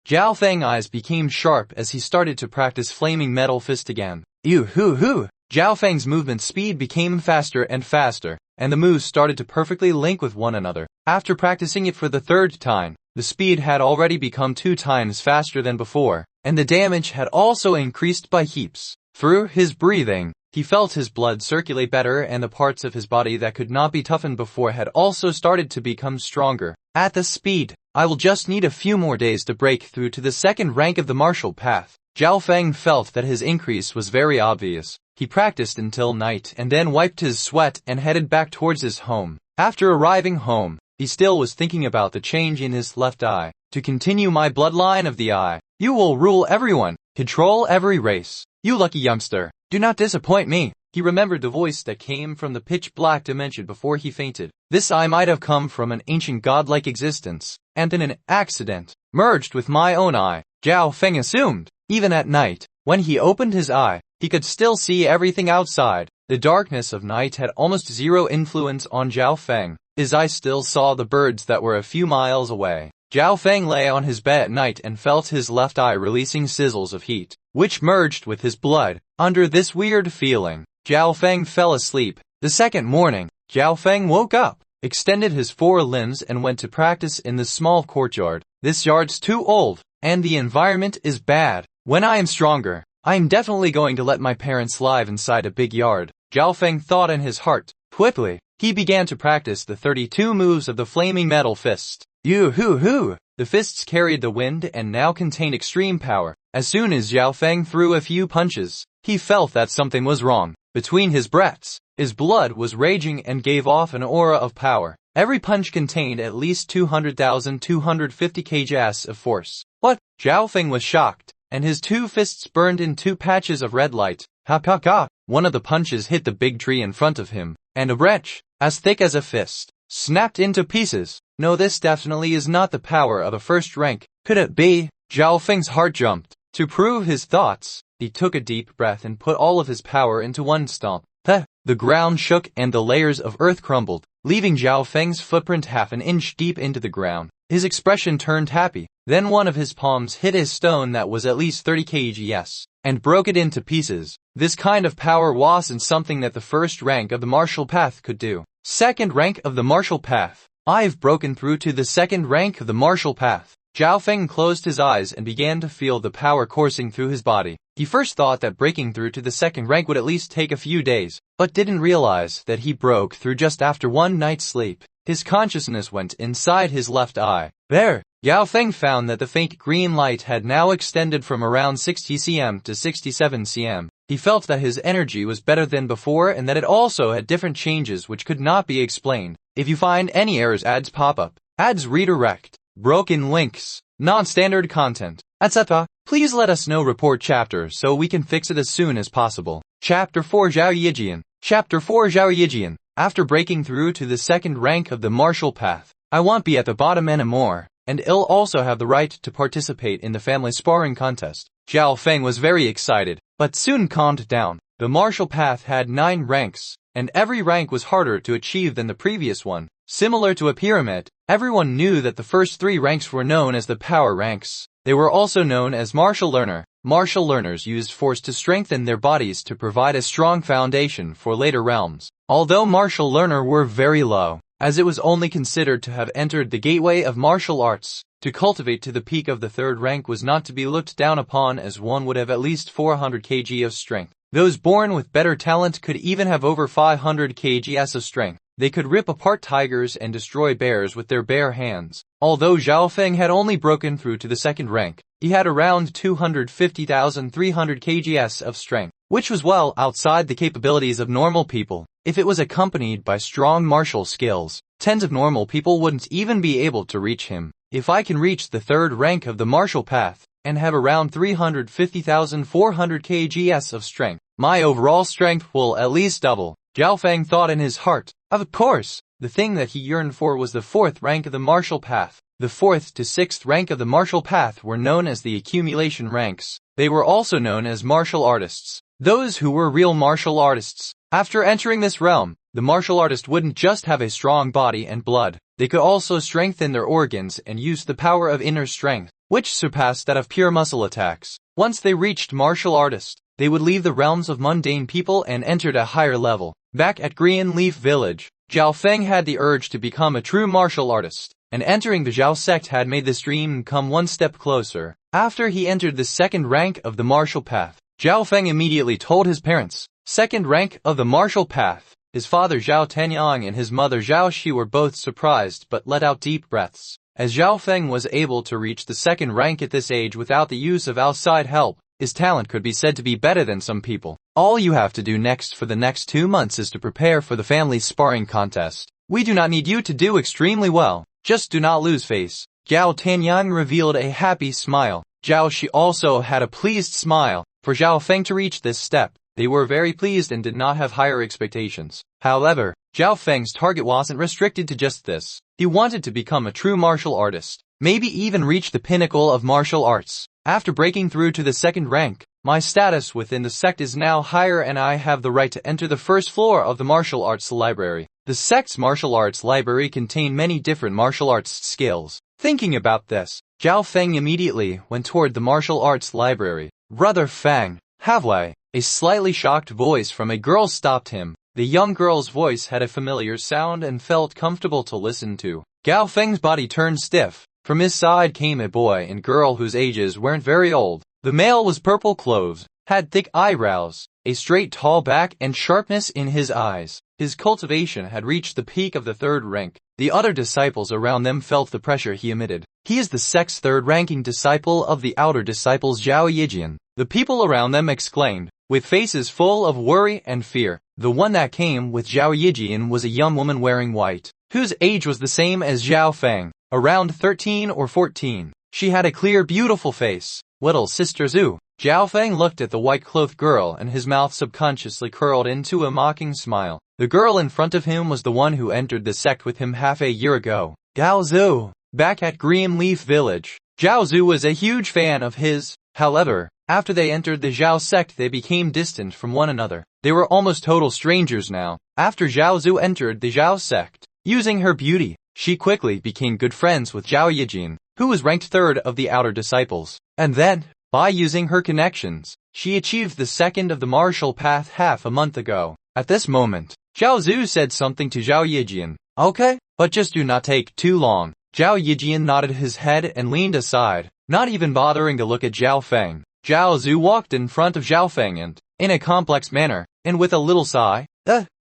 Zhao Feng's eyes became sharp as he started to practice Flaming Metal Fist again. Zhao Feng's movement speed became faster and faster, and the moves started to perfectly link with one another. After practicing it for the 3rd time, the speed had already become 2 times faster than before, and the damage had also increased by heaps. Through his breathing, he felt his blood circulate better and the parts of his body that could not be toughened before had also started to become stronger. At this speed, I will just need a few more days to break through to the 2nd rank of the martial path. Zhao Feng felt that his increase was very obvious. He practiced until night and then wiped his sweat and headed back towards his home. After arriving home, he still was thinking about the change in his left eye. To continue my bloodline of the eye, you will rule everyone, control every race. You lucky youngster, do not disappoint me. He remembered the voice that came from the pitch-black dimension before he fainted. This eye might have come from an ancient godlike existence, and in an accident, merged with my own eye, Zhao Feng assumed. Even at night, when he opened his eye, he could still see everything outside. The darkness of night had almost zero influence on Zhao Feng. His eye still saw the birds that were a few miles away. Zhao Feng lay on his bed at night and felt his left eye releasing sizzles of heat, which merged with his blood. Under this weird feeling, Zhao Feng fell asleep. The second morning, Zhao Feng woke up, extended his 4 limbs and went to practice in the small courtyard. This yard's too old, and the environment is bad. When I am stronger, I am definitely going to let my parents live inside a big yard, Zhao Feng thought in his heart. Quickly, he began to practice the 32 moves of the flaming metal fist. Yoo-hoo-hoo! The fists carried the wind and now contained extreme power. As soon as Zhao Feng threw a few punches, he felt that something was wrong. Between his breaths, his blood was raging and gave off an aura of power. Every punch contained at least 200,250 kgs of force. What? Zhao Feng was shocked, and his 2 fists burned in 2 patches of red light. Ha ha ha! One of the punches hit the big tree in front of him, and a branch, as thick as a fist, snapped into pieces. No, this definitely is not the power of a first rank. Could it be? Zhao Feng's heart jumped. To prove his thoughts, he took a deep breath and put all of his power into one stomp. The ground shook and the layers of earth crumbled, leaving Zhao Feng's footprint half an inch deep into the ground. His expression turned happy. Then one of his palms hit a stone that was at least 30 kgs, and broke it into pieces. This kind of power wasn't something that the first rank of the martial path could do. Second rank of the martial path. I've broken through to the second rank of the martial path. Zhao Feng closed his eyes and began to feel the power coursing through his body. He first thought that breaking through to the second rank would at least take a few days, but didn't realize that he broke through just after one night's sleep. His consciousness went inside his left eye. There, Zhao Feng found that the faint green light had now extended from around 60 cm to 67 cm. He felt that his energy was better than before and that it also had different changes which could not be explained. If you find any errors, ads pop up, ads redirect, broken links, non-standard content, etc., please let us know. Report chapter so we can fix it as soon as possible. Chapter 4 Zhao Yijian. Chapter 4 Zhao Yijian. After breaking through to the second rank of the martial path, I won't be at the bottom anymore, and I'll also have the right to participate in the family sparring contest. Zhao Feng was very excited, but soon calmed down. The martial path had 9 ranks, and every rank was harder to achieve than the previous one. Similar to a pyramid, everyone knew that the first 3 ranks were known as the power ranks. They were also known as martial learner. Martial learners used force to strengthen their bodies to provide a strong foundation for later realms. Although martial learner were very low, as it was only considered to have entered the gateway of martial arts, to cultivate to the peak of the 3rd rank was not to be looked down upon, as one would have at least 400 kg of strength. Those born with better talent could even have over 500 kgs of strength. They could rip apart tigers and destroy bears with their bare hands. Although Zhao Feng had only broken through to the 2nd rank, he had around 250,300 kgs of strength, which was well outside the capabilities of normal people. If it was accompanied by strong martial skills, tens of normal people wouldn't even be able to reach him. If I can reach the 3rd rank of the martial path, and have around 350,400 kgs of strength, my overall strength will at least double, Zhao Feng thought in his heart. Of course, the thing that he yearned for was the 4th rank of the martial path. The 4th to 6th rank of the martial path were known as the accumulation ranks. They were also known as martial artists. Those who were real martial artists. After entering this realm, the martial artist wouldn't just have a strong body and blood. They could also strengthen their organs and use the power of inner strength, which surpassed that of pure muscle attacks. Once they reached martial artist, they would leave the realms of mundane people and entered a higher level. Back at Green Leaf Village, Zhao Feng had the urge to become a true martial artist, and entering the Zhao sect had made this dream come one step closer. After he entered the 2nd rank of the martial path, Zhao Feng immediately told his parents. 2nd rank of the martial path. His father Zhao Tanyang and his mother Zhao Shi were both surprised but let out deep breaths, as Zhao Feng was able to reach the 2nd rank at this age without the use of outside help. his talent could be said to be better than some people. All you have to do next for the next 2 months is to prepare for the family sparring contest. We do not need you to do extremely well. Just do not lose face. Zhao Tianyang revealed a happy smile. Zhao Shi also had a pleased smile. For Zhao Feng to reach this step, they were very pleased and did not have higher expectations. However, Zhao Feng's target wasn't restricted to just this. He wanted to become a true martial artist, maybe even reach the pinnacle of martial arts. After breaking through to the second rank, my status within the sect is now higher and I have the right to enter the first floor of the martial arts library. The sect's martial arts library contained many different martial arts skills. Thinking about this, Zhao Feng immediately went toward the martial arts library. Brother Feng, halfway, a slightly shocked voice from a girl stopped him. The young girl's voice had a familiar sound and felt comfortable to listen to. Zhao Feng's body turned stiff. From his side came a boy and girl whose ages weren't very old. The male was purple clothes, had thick eyebrows, a straight tall back and sharpness in his eyes. His cultivation had reached the peak of the third rank. The other disciples around them felt the pressure he emitted. He is the sect's third-ranking disciple of the outer disciples Zhao Yijian. The people around them exclaimed, with faces full of worry and fear. The one that came with Zhao Yijian was a young woman wearing white, whose age was the same as Zhao Feng, around 13 or 14. She had a clear, beautiful face. Little sister Zhu. Zhao Feng looked at the white-clothed girl and his mouth subconsciously curled into a mocking smile. The girl in front of him was the one who entered the sect with him half a year ago. Gao Zhu. Back at Greenleaf Village, Zhao Zhu was a huge fan of his. However, after they entered the Zhao sect they became distant from one another. They were almost total strangers now. After Zhao Zhu entered the Zhao sect, using her beauty, she quickly became good friends with Zhao Yijian, who was ranked third of the outer disciples. And then, by using her connections, she achieved the second of the martial path half a month ago. At this moment, Zhao Zhu said something to Zhao Yijian. Okay, but just do not take too long. Zhao Yijian nodded his head and leaned aside, not even bothering to look at Zhao Feng. Zhao Zhu walked in front of Zhao Feng and, in a complex manner, and with a little sigh,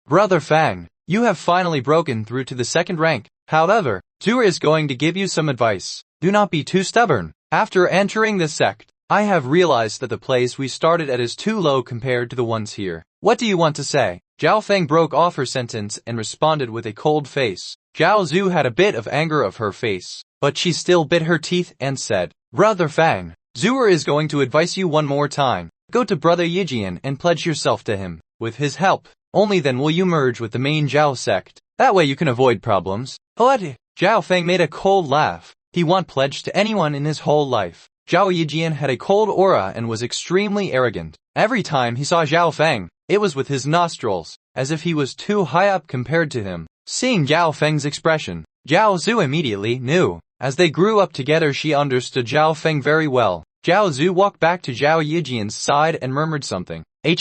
Brother Feng, you have finally broken through to the second rank. However, Zhu is going to give you some advice. Do not be too stubborn. After entering this sect, I have realized that the place we started at is too low compared to the ones here. What do you want to say? Zhao Feng broke off her sentence and responded with a cold face. Zhao Zhu had a bit of anger of her face, but she still bit her teeth and said, Brother Feng, Zhu is going to advise you one more time. Go to Brother Yijian and pledge yourself to him. With his help, only then will you merge with the main Zhao sect. That way you can avoid problems. What? Zhao Feng made a cold laugh. He won't pledge to anyone in his whole life. Zhao Yijian had a cold aura and was extremely arrogant. Every time he saw Zhao Feng, it was with his nostrils, as if he was too high up compared to him. Seeing Zhao Feng's expression, Zhao Zhu immediately knew. As they grew up together she understood Zhao Feng very well. Zhao Zhu walked back to Zhao Yijian's side and murmured something. He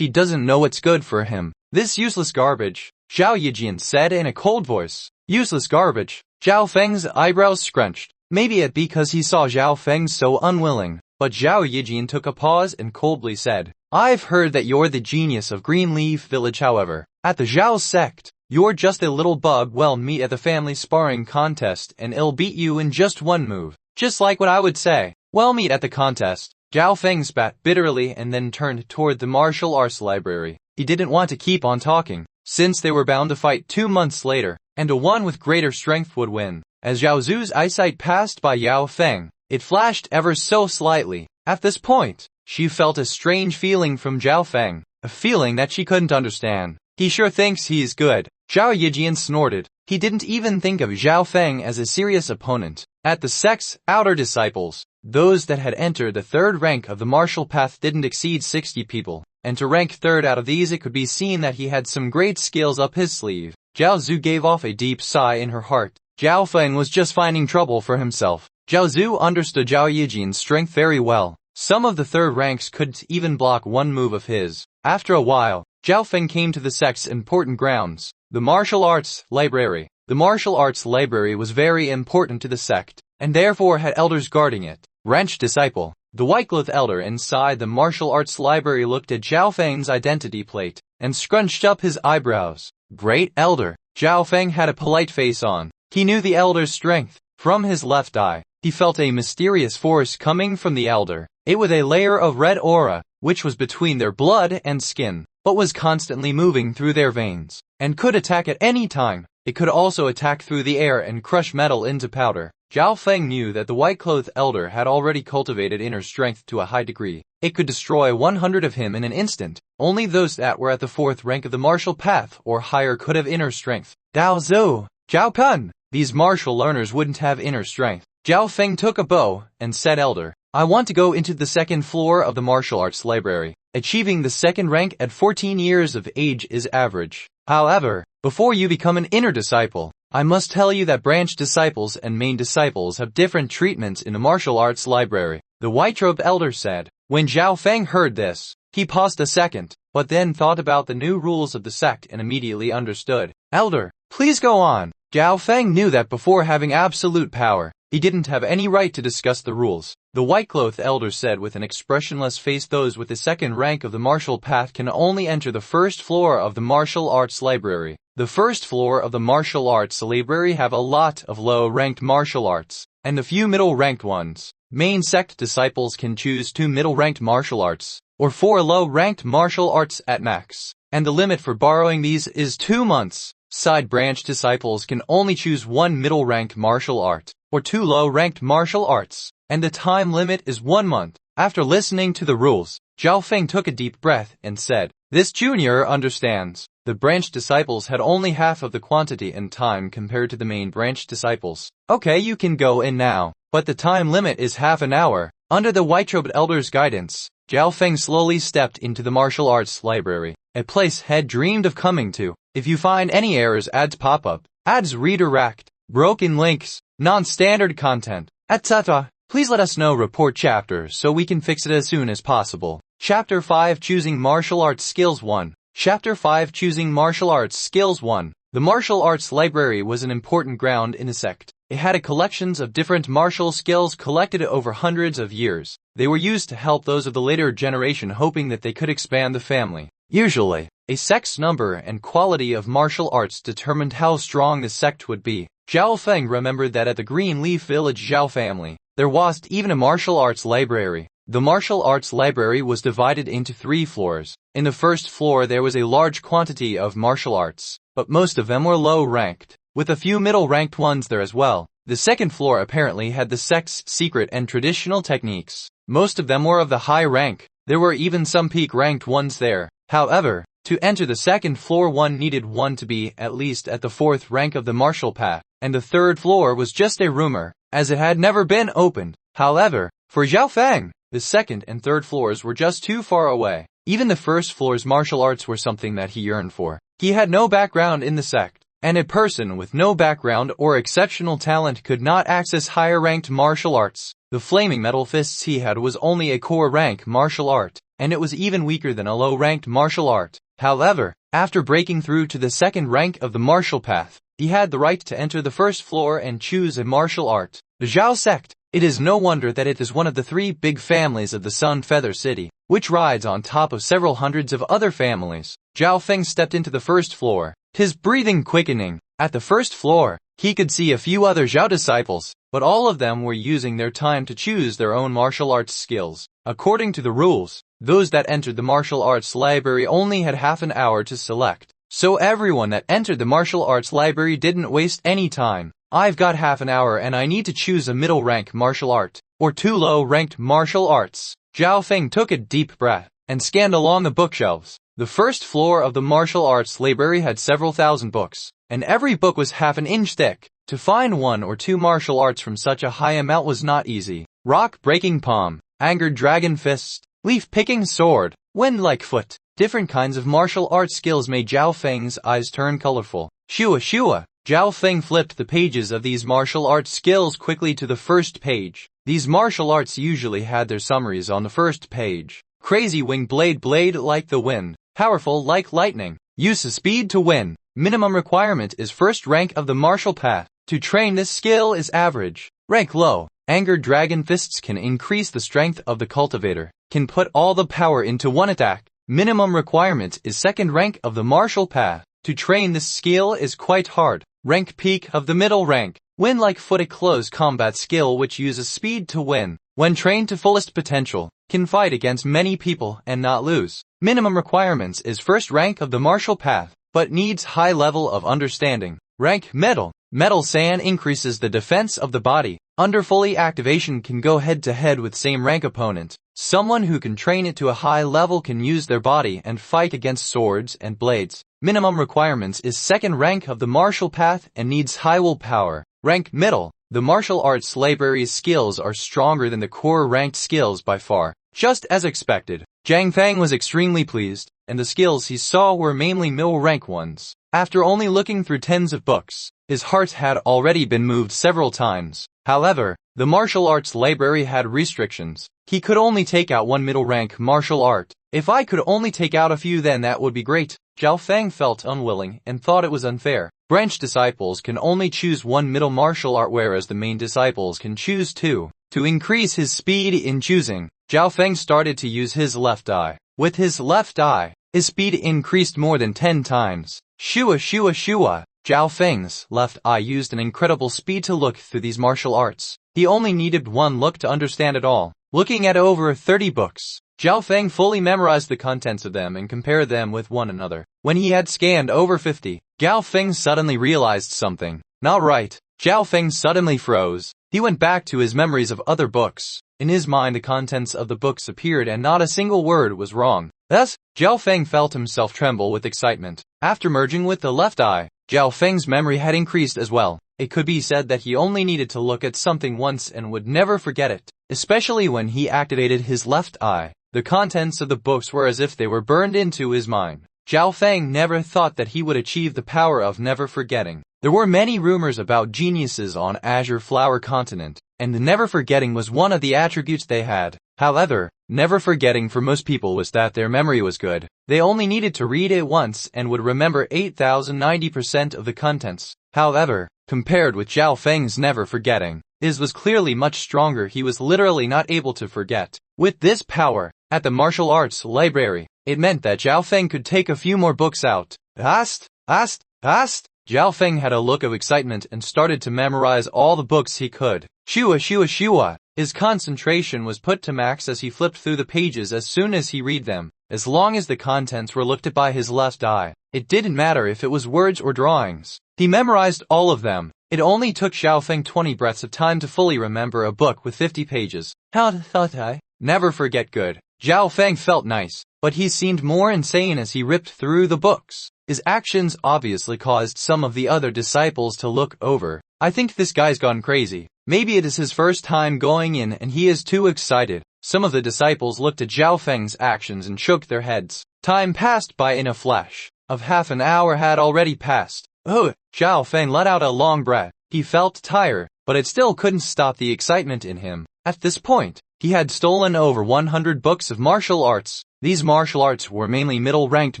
doesn't know what's good for him. This useless garbage, Zhao Yijian said in a cold voice. Useless garbage. Zhao Feng's eyebrows scrunched. Maybe it because he saw Zhao Feng so unwilling, but Zhao Yijian took a pause and coldly said, I've heard that you're the genius of Greenleaf Village. However, at the Zhao sect, you're just a little bug. Well, meet at the family sparring contest and it'll beat you in just one move. Just like what I would say. Well, meet at the contest. Zhao Feng spat bitterly and then turned toward the martial arts library. He didn't want to keep on talking, since they were bound to fight 2 months later, and one with greater strength would win. As Zhao Zhu's eyesight passed by Yao Feng, it flashed ever so slightly. At this point, she felt a strange feeling from Zhao Feng, a feeling that she couldn't understand. He sure thinks he's good. Zhao Yijian snorted. He didn't even think of Zhao Feng as a serious opponent. At the sect's outer disciples, those that had entered the third rank of the martial path didn't exceed 60 people, and to rank third out of these it could be seen that he had some great skills up his sleeve. Zhao Zhu gave off a deep sigh in her heart. Zhao Feng was just finding trouble for himself. Zhao Zhu understood Zhao Yijian's strength very well. Some of the third ranks couldn't even block one move of his. After a while, Zhao Feng came to the sect's important grounds, the martial arts library. The martial arts library was very important to the sect, and therefore had elders guarding it. Wrench disciple. The white-clothed elder inside the martial arts library looked at Zhao Feng's identity plate, and scrunched up his eyebrows. Great elder. Zhao Feng had a polite face on. He knew the elder's strength. From his left eye, he felt a mysterious force coming from the elder. it with a layer of red aura, which was between their blood and skin, but was constantly moving through their veins, and could attack at any time. It could also attack through the air and crush metal into powder. Zhao Feng knew that the white-clothed elder had already cultivated inner strength to a high degree. It could destroy 100 of him in an instant. Only those that were at the 4th rank of the martial path or higher could have inner strength. Dao Zhou, Zhao Kun. These martial learners wouldn't have inner strength. Zhao Feng took a bow and said, Elder, I want to go into the 2nd floor of the martial arts library. Achieving the 2nd rank at 14 years of age is average. However, before you become an inner disciple, I must tell you that branch disciples and main disciples have different treatments in the martial arts library. The white-robed elder said. When Zhao Feng heard this, he paused a second, but then thought about the new rules of the sect and immediately understood. Elder, please go on. Zhao Feng knew that before having absolute power, he didn't have any right to discuss the rules. The white-clothed elder said with an expressionless face, those with the 2nd rank of the martial path can only enter the 1st floor of the martial arts library. The 1st floor of the martial arts library have a lot of low-ranked martial arts, and a few middle-ranked ones. Main sect disciples can choose 2 middle-ranked martial arts, or 4 low-ranked martial arts at max, and the limit for borrowing these is 2 months. Side branch disciples can only choose 1 middle-ranked martial art, or 2 low-ranked martial arts, and the time limit is 1 month. After listening to the rules, Zhao Feng took a deep breath and said, This junior understands. The branch disciples had only half of the quantity and time compared to the main branch disciples. Okay, you can go in now, but the time limit is half an hour. Under the white-robed elder's guidance, Zhao Feng slowly stepped into the martial arts library, a place he had dreamed of coming to. If you find any errors, ads pop up, ads redirect, broken links, non-standard content, etc., please let us know. Report chapter so we can fix it as soon as possible. Chapter 5 Choosing Martial Arts Skills 1. Chapter 5 Choosing Martial Arts Skills 1. The martial arts library was an important ground in the sect. It had a collections of different martial skills collected over hundreds of years. They were used to help those of the later generation, hoping that they could expand the family. Usually, a sect's number and quality of martial arts determined how strong the sect would be. Zhao Feng remembered that at the Green Leaf Village Zhao family, there wasn't even a martial arts library. The martial arts library was divided into 3 floors. In the 1st floor there was a large quantity of martial arts, but most of them were low-ranked, with a few middle-ranked ones there as well. The 2nd floor apparently had the sect's secret and traditional techniques. Most of them were of the high rank. There were even some peak-ranked ones there. However, to enter the 2nd floor one needed one to be at least at the 4th rank of the martial path, and the 3rd floor was just a rumor, as it had never been opened. However, for Zhao Feng, the 2nd and 3rd floors were just too far away. Even the 1st floor's martial arts were something that he yearned for. He had no background in the sect, and a person with no background or exceptional talent could not access higher-ranked martial arts. The flaming metal fists he had was only a core-rank martial art, and it was even weaker than a low-ranked martial art. However, after breaking through to the 2nd rank of the martial path, he had the right to enter the 1st floor and choose a martial art. The Zhao sect. It is no wonder that it is one of the 3 big families of the Sun Feather City, which rides on top of several hundreds of other families. Zhao Feng stepped into the 1st floor, his breathing quickening. At the 1st floor, he could see a few other Zhao disciples, but all of them were using their time to choose their own martial arts skills. According to the rules, those that entered the martial arts library only had half an hour to select. So everyone that entered the martial arts library didn't waste any time. I've got half an hour and I need to choose a middle-rank martial art, or 2 low-ranked martial arts. Zhao Feng took a deep breath and scanned along the bookshelves. The 1st floor of the martial arts library had several thousand books, and every book was half an inch thick. To find 1 or 2 martial arts from such a high amount was not easy. Rock-breaking palm, angered dragon fist, leaf-picking sword, wind-like foot. Different kinds of martial arts skills made Zhao Feng's eyes turn colorful. Shua Shua. Zhao Feng flipped the pages of these martial arts skills quickly to the 1st page. These martial arts usually had their summaries on the 1st page. Crazy wing blade like the wind. Powerful like lightning. Use of speed to win. Minimum requirement is 1st rank of the martial path. To train this skill is average. Rank low. Angered dragon fists can increase the strength of the cultivator. Can put all the power into one attack. Minimum requirement is 2nd rank of the martial path. To train this skill is quite hard. Rank peak of the middle rank. Win like foot, a close combat skill which uses speed to win. when trained to fullest potential, can fight against many people and not lose. Minimum requirements is first rank of the martial path, but needs high level of understanding. Rank metal. Metal San increases the defense of the body. Under fully activation can go head to head with same rank opponent. Someone who can train it to a high level can use their body and fight against swords and blades. Minimum requirements is second rank of the martial path and needs high willpower. Rank middle. The martial arts library's skills are stronger than the core ranked skills by far. Just as expected, Zhang Feng was extremely pleased, and the skills he saw were mainly middle rank ones. After only looking through tens of books, his heart had already been moved several times. However, the martial arts library had restrictions. He could only take out one middle rank martial art. If I could only take out a few, then that would be great. Zhao Feng felt unwilling and thought it was unfair. Branch disciples can only choose one middle martial art, whereas the main disciples can choose two. To increase his speed in choosing, Zhao Feng started to use his left eye. With his left eye, his speed increased more than 10 times. Shua shua shua. Zhao Feng's left eye used an incredible speed to look through these martial arts. He only needed one look to understand it all. Looking at over 30 books, Zhao Feng fully memorized the contents of them and compared them with one another. When he had scanned over 50, Zhao Feng suddenly realized something. Not right. Zhao Feng suddenly froze. He went back to his memories of other books. In his mind, the contents of the books appeared and not a single word was wrong. Thus, Zhao Feng felt himself tremble with excitement. After merging with the left eye, Zhao Feng's memory had increased as well. It could be said that he only needed to look at something once and would never forget it, especially when he activated his left eye. The contents of the books were as if they were burned into his mind. Zhao Feng never thought that he would achieve the power of never forgetting. There were many rumors about geniuses on Azure Flower Continent, and the never forgetting was one of the attributes they had. However, never forgetting for most people was that their memory was good. They only needed to read it once and would remember 8,090% of the contents. However, compared with Zhao Feng's never forgetting, his was clearly much stronger. He was literally not able to forget. With this power, at the martial arts library, it meant that Zhao Feng could take a few more books out. Zhao Feng had a look of excitement and started to memorize all the books he could. Shua shua shua. His concentration was put to max as he flipped through the pages as soon as he read them. As long as the contents were looked at by his left eye, it didn't matter if it was words or drawings. He memorized all of them. It only took Zhao Feng 20 breaths of time to fully remember a book with 50 pages. How thought I? Never forget good. Zhao Feng felt nice, but he seemed more insane as he ripped through the books. His actions obviously caused some of the other disciples to look over. I think this guy's gone crazy. Maybe it is his first time going in and he is too excited. Some of the disciples looked at Zhao Feng's actions and shook their heads. Time passed by in a flash. Of half an hour had already passed. Zhao Feng let out a long breath. He felt tired, but it still couldn't stop the excitement in him. At this point, he had stolen over 100 books of martial arts. These martial arts were mainly middle-ranked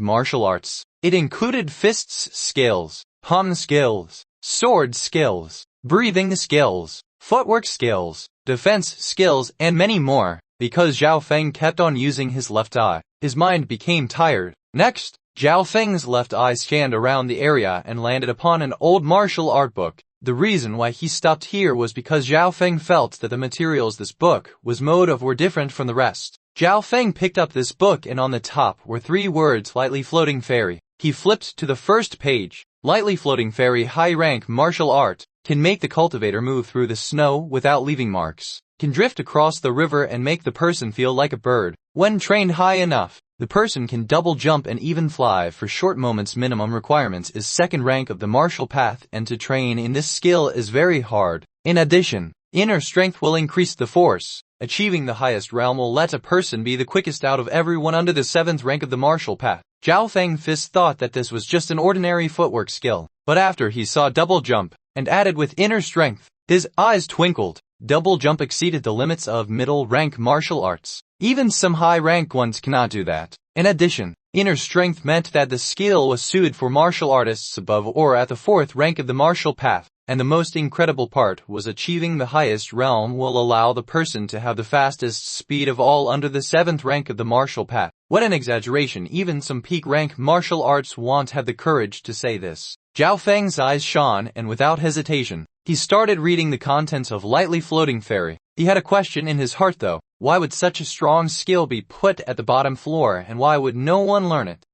martial arts. It included fists skills, palm skills, sword skills, breathing skills, footwork skills, defense skills, and many more. Because Zhao Feng kept on using his left eye, his mind became tired. Next, Zhao Feng's left eye scanned around the area and landed upon an old martial art book. The reason why he stopped here was because Zhao Feng felt that the materials this book was made of were different from the rest. Zhao Feng picked up this book and on the top were 3 words: lightly floating fairy. He flipped to the first page. Lightly floating fairy high-rank martial art can make the cultivator move through the snow without leaving marks, can drift across the river and make the person feel like a bird. When trained high enough, the person can double jump and even fly for short moments. Minimum requirements is second rank of the martial path, and to train in this skill is very hard. In addition, inner strength will increase the force. Achieving the highest realm will let a person be the quickest out of everyone under the 7th rank of the martial path. Zhao Feng Fist thought that this was just an ordinary footwork skill, but after he saw double jump and added with inner strength, his eyes twinkled. Double jump exceeded the limits of middle rank martial arts. Even some high rank ones cannot do that. In addition, inner strength meant that the skill was suited for martial artists above or at the 4th rank of the martial path. And the most incredible part was achieving the highest realm will allow the person to have the fastest speed of all under the 7th rank of the martial path. What an exaggeration! Even some peak rank martial arts won't have the courage to say this. Zhao Feng's eyes shone, and without hesitation, he started reading the contents of Lightly Floating Fairy. He had a question in his heart though. Why would such a strong skill be put at the bottom floor, and why would no one learn it?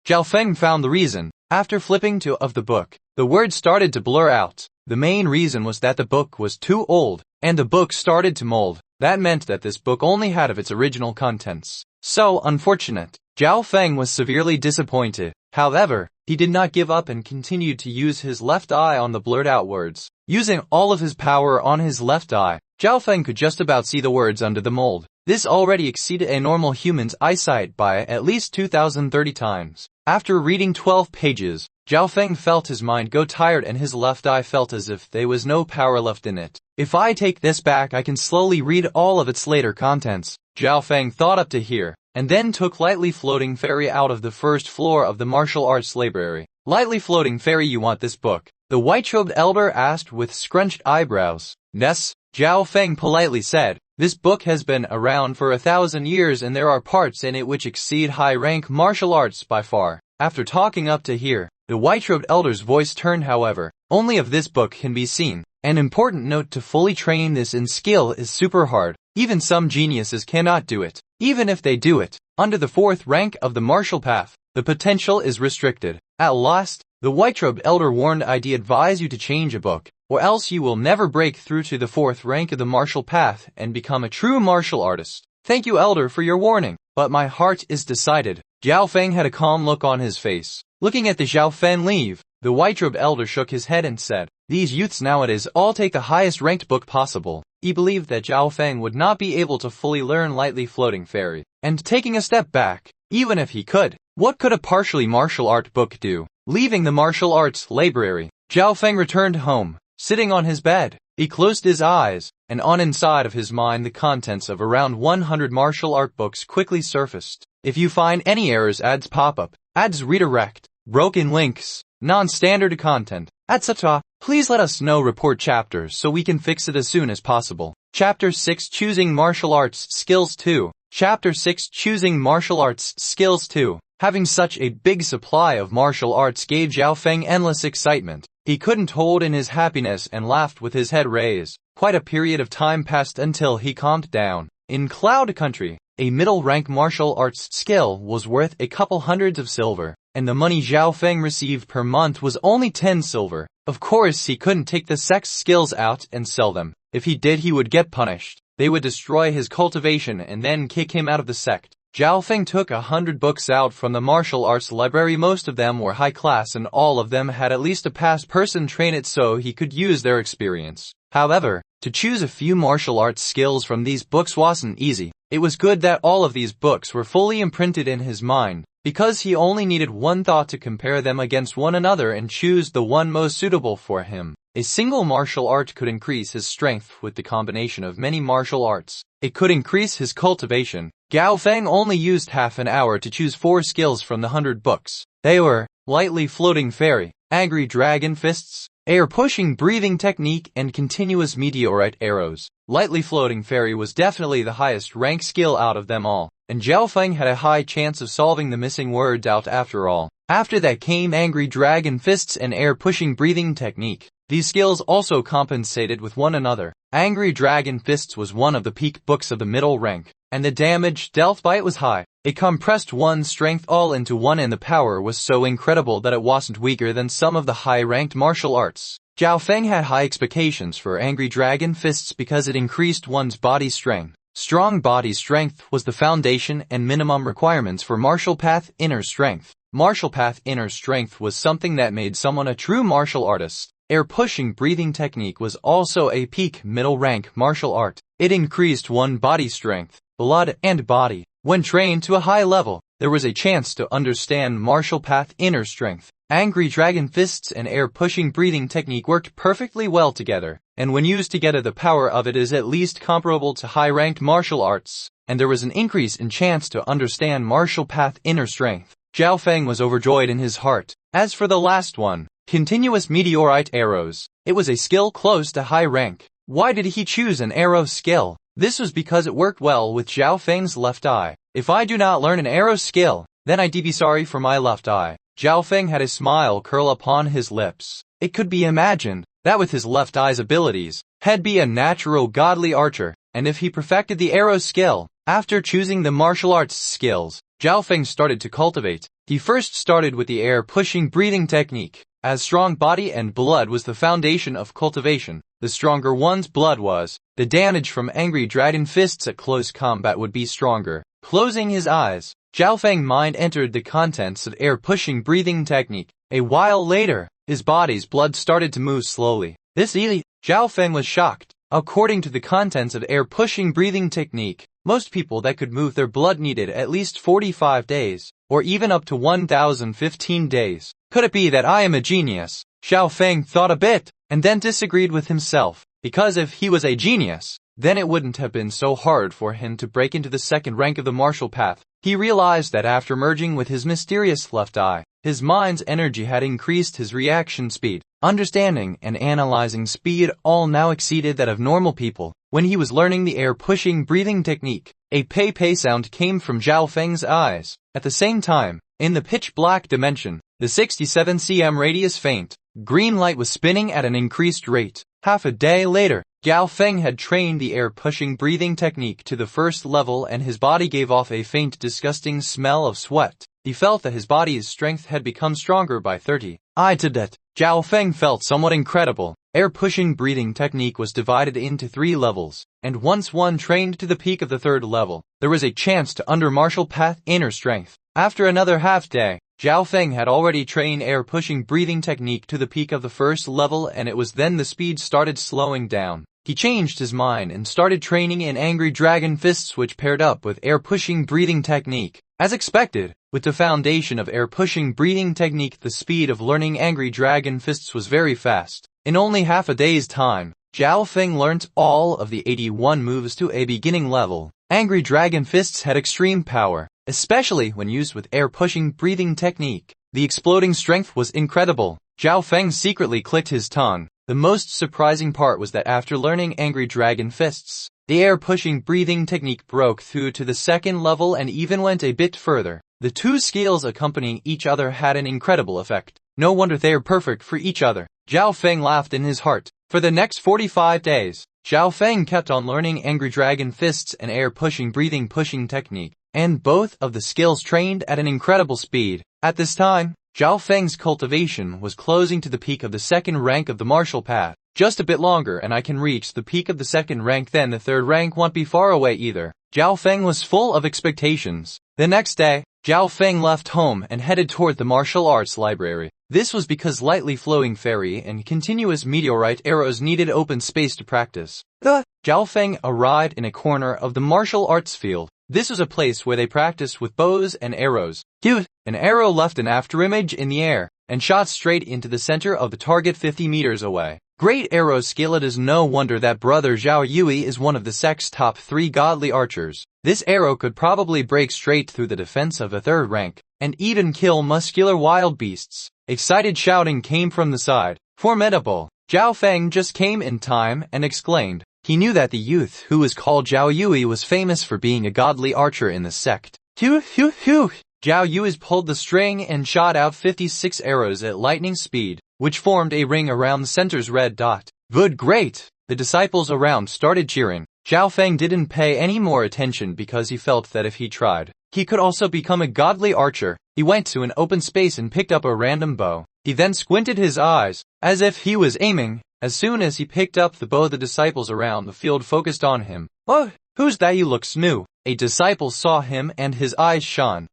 Zhao Feng found the reason. After flipping to the book, the words started to blur out. The main reason was that the book was too old, and the book started to mold. That meant that this book only had of its original contents. So unfortunate. Zhao Feng was severely disappointed. However, he did not give up and continued to use his left eye on the blurred out words. Using all of his power on his left eye, Zhao Feng could just about see the words under the mold. This already exceeded a normal human's eyesight by at least 2,030 times. After reading 12 pages, Zhao Feng felt his mind go tired and his left eye felt as if there was no power left in it. If I take this back, I can slowly read all of its later contents. Zhao Feng thought up to here, and then took Lightly Floating Fairy out of the first floor of the martial arts library. Lightly Floating Fairy, you want this book? The white-robed elder asked with scrunched eyebrows. Yes, Zhao Feng politely said. This book has been around for 1,000 years and there are parts in it which exceed high-rank martial arts by far. After talking up to here, the white-robed elder's voice turned. However, only of this book can be seen. An important note: to fully train this in skill is super hard. Even some geniuses cannot do it. Even if they do it, under the 4th rank of the martial path, the potential is restricted. At last, the white-robed elder warned, I'd advise you to change a book, or else you will never break through to the 4th rank of the martial path and become a true martial artist. Thank you, elder, for your warning, but my heart is decided. Zhao Feng had a calm look on his face. Looking at the Zhao Feng leave, the white-robed elder shook his head and said, these youths nowadays all take the highest ranked book possible. He believed that Zhao Feng would not be able to fully learn Lightly Floating Fairy. And taking a step back, even if he could, what could a partially martial art book do? Leaving the martial arts library, Zhao Feng returned home. Sitting on his bed, he closed his eyes, and on inside of his mind the contents of around 100 martial art books quickly surfaced. If you find any errors, ads pop up, ads redirect, broken links, non-standard content, etc., please let us know. Report chapters so we can fix it as soon as possible. Chapter 6, Choosing Martial Arts Skills 2. Chapter 6, Choosing Martial Arts Skills 2. Having such a big supply of martial arts gave Zhao Feng endless excitement. He couldn't hold in his happiness and laughed with his head raised. Quite a period of time passed until he calmed down. In Cloud Country, a middle-rank martial arts skill was worth a couple hundreds of silver, and the money Zhao Feng received per month was only 10 silver. Of course, he couldn't take the sex skills out and sell them. If he did, he would get punished. They would destroy his cultivation and then kick him out of the sect. Zhao Feng took 100 books out from the martial arts library. Most of them were high class and all of them had at least a past person train it so he could use their experience. However, to choose a few martial arts skills from these books wasn't easy. It was good that all of these books were fully imprinted in his mind, because he only needed one thought to compare them against one another and choose the one most suitable for him. A single martial art could increase his strength with the combination of many martial arts. It could increase his cultivation. Zhao Feng only used half an hour to choose 4 skills from the 100 books. They were Lightly Floating Fairy, Angry Dragon Fists, Air-Pushing Breathing Technique, and Continuous Meteorite Arrows. Lightly Floating Fairy was definitely the highest rank skill out of them all, and Zhao Feng had a high chance of solving the missing words out after all. After that came Angry Dragon Fists and Air-Pushing Breathing Technique. These skills also compensated with one another. Angry Dragon Fists was one of the peak books of the middle rank, and the damage dealt by it was high. It compressed one's strength all into one and the power was so incredible that it wasn't weaker than some of the high-ranked martial arts. Zhao Feng had high expectations for Angry Dragon Fists because it increased one's body strength. Strong body strength was the foundation and minimum requirements for Martial Path Inner Strength. Martial Path Inner Strength was something that made someone a true martial artist. Air-Pushing Breathing Technique was also a peak middle-rank martial art. It increased one's body strength, blood, and body. When trained to a high level, there was a chance to understand Martial Path Inner Strength. Angry Dragon Fists and Air-Pushing Breathing Technique worked perfectly well together, and when used together the power of it is at least comparable to high-ranked martial arts, and there was an increase in chance to understand Martial Path Inner Strength. Zhao Feng was overjoyed in his heart. As for the last one, Continuous Meteorite Arrows, it was a skill close to high rank. Why did he choose an arrow skill? This was because it worked well with Zhao Feng's left eye. If I do not learn an arrow skill, then I'd be sorry for my left eye. Zhao Feng had a smile curl upon his lips. It could be imagined that with his left eye's abilities, he'd be a natural godly archer. and if he perfected the arrow skill. After choosing the martial arts skills, Zhao Feng started to cultivate. He first started with the air-pushing breathing technique, as strong body and blood was the foundation of cultivation. The stronger one's blood was, the damage from angry dragon fists at close combat would be stronger. Closing his eyes, Zhao Feng's mind entered the contents of air-pushing breathing technique. A while later, his body's blood started to move slowly. This easy, Zhao Feng was shocked. According to the contents of air-pushing breathing technique, most people that could move their blood needed at least 45 days, or even up to 1015 days. Could it be that I am a genius? Zhao Feng thought a bit, and then disagreed with himself, because if he was a genius, then it wouldn't have been so hard for him to break into the second rank of the martial path. He realized that after merging with his mysterious left eye, his mind's energy had increased his reaction speed, understanding and analyzing speed all now exceeded that of normal people. When he was learning the air-pushing breathing technique, a pei-pei sound came from Zhao Feng's eyes. At the same time, in the pitch-black dimension, the 67 cm radius faint, green light was spinning at an increased rate. Half a day later, Zhao Feng had trained the air-pushing breathing technique to the first level and his body gave off a faint disgusting smell of sweat. He felt that his body's strength had become stronger by 30. To that, Zhao Feng felt somewhat incredible. Air-pushing breathing technique was divided into 3 levels, and once one trained to the peak of the 3rd level, there was a chance to under martial path inner strength. After another half day, Zhao Feng had already trained air-pushing breathing technique to the peak of the 1st level and it was then the speed started slowing down. He changed his mind and started training in angry dragon fists which paired up with air-pushing breathing technique. As expected, with the foundation of air-pushing breathing technique the speed of learning angry dragon fists was very fast. In only half a day's time, Zhao Feng learnt all of the 81 moves to a beginning level. Angry dragon fists had extreme power, especially when used with air-pushing breathing technique. The exploding strength was incredible. Zhao Feng secretly clicked his tongue. The most surprising part was that after learning angry dragon fists, the air-pushing breathing technique broke through to the 2nd level and even went a bit further. The 2 skills accompanying each other had an incredible effect. No wonder they are perfect for each other. Zhao Feng laughed in his heart. For the next 45 days, Zhao Feng kept on learning angry dragon fists and air-pushing breathing pushing technique, and both of the skills trained at an incredible speed. At this time, Zhao Feng's cultivation was closing to the peak of the 2nd rank of the martial path. Just a bit longer and I can reach the peak of the 2nd rank, then the 3rd rank won't be far away either. Zhao Feng was full of expectations. The next day, Zhao Feng left home and headed toward the martial arts library. This was because lightly flowing fairy and continuous meteorite arrows needed open space to practice. Zhao Feng arrived in a corner of the martial arts field. This was a place where they practiced with bows and arrows. An arrow left an afterimage in the air and shot straight into the center of the target 50 meters away. Great arrow skill. It is no wonder that brother Zhao Yui is one of the sect's top 3 godly archers. This arrow could probably break straight through the defense of a 3rd rank, and even kill muscular wild beasts. Excited shouting came from the side. Formidable! Zhao Feng just came in time and exclaimed. He knew that the youth who was called Zhao Yui was famous for being a godly archer in the sect. Zhao Yui pulled the string and shot out 56 arrows at lightning speed, which formed a ring around the center's red dot. Good, great! The disciples around started cheering. Zhao Feng didn't pay any more attention because he felt that if he tried, he could also become a godly archer. He went to an open space and picked up a random bow. He then squinted his eyes, as if he was aiming. As soon as he picked up the bow, the disciples around the field focused on him. Oh, who's that? He looks new. A disciple saw him and his eyes shone.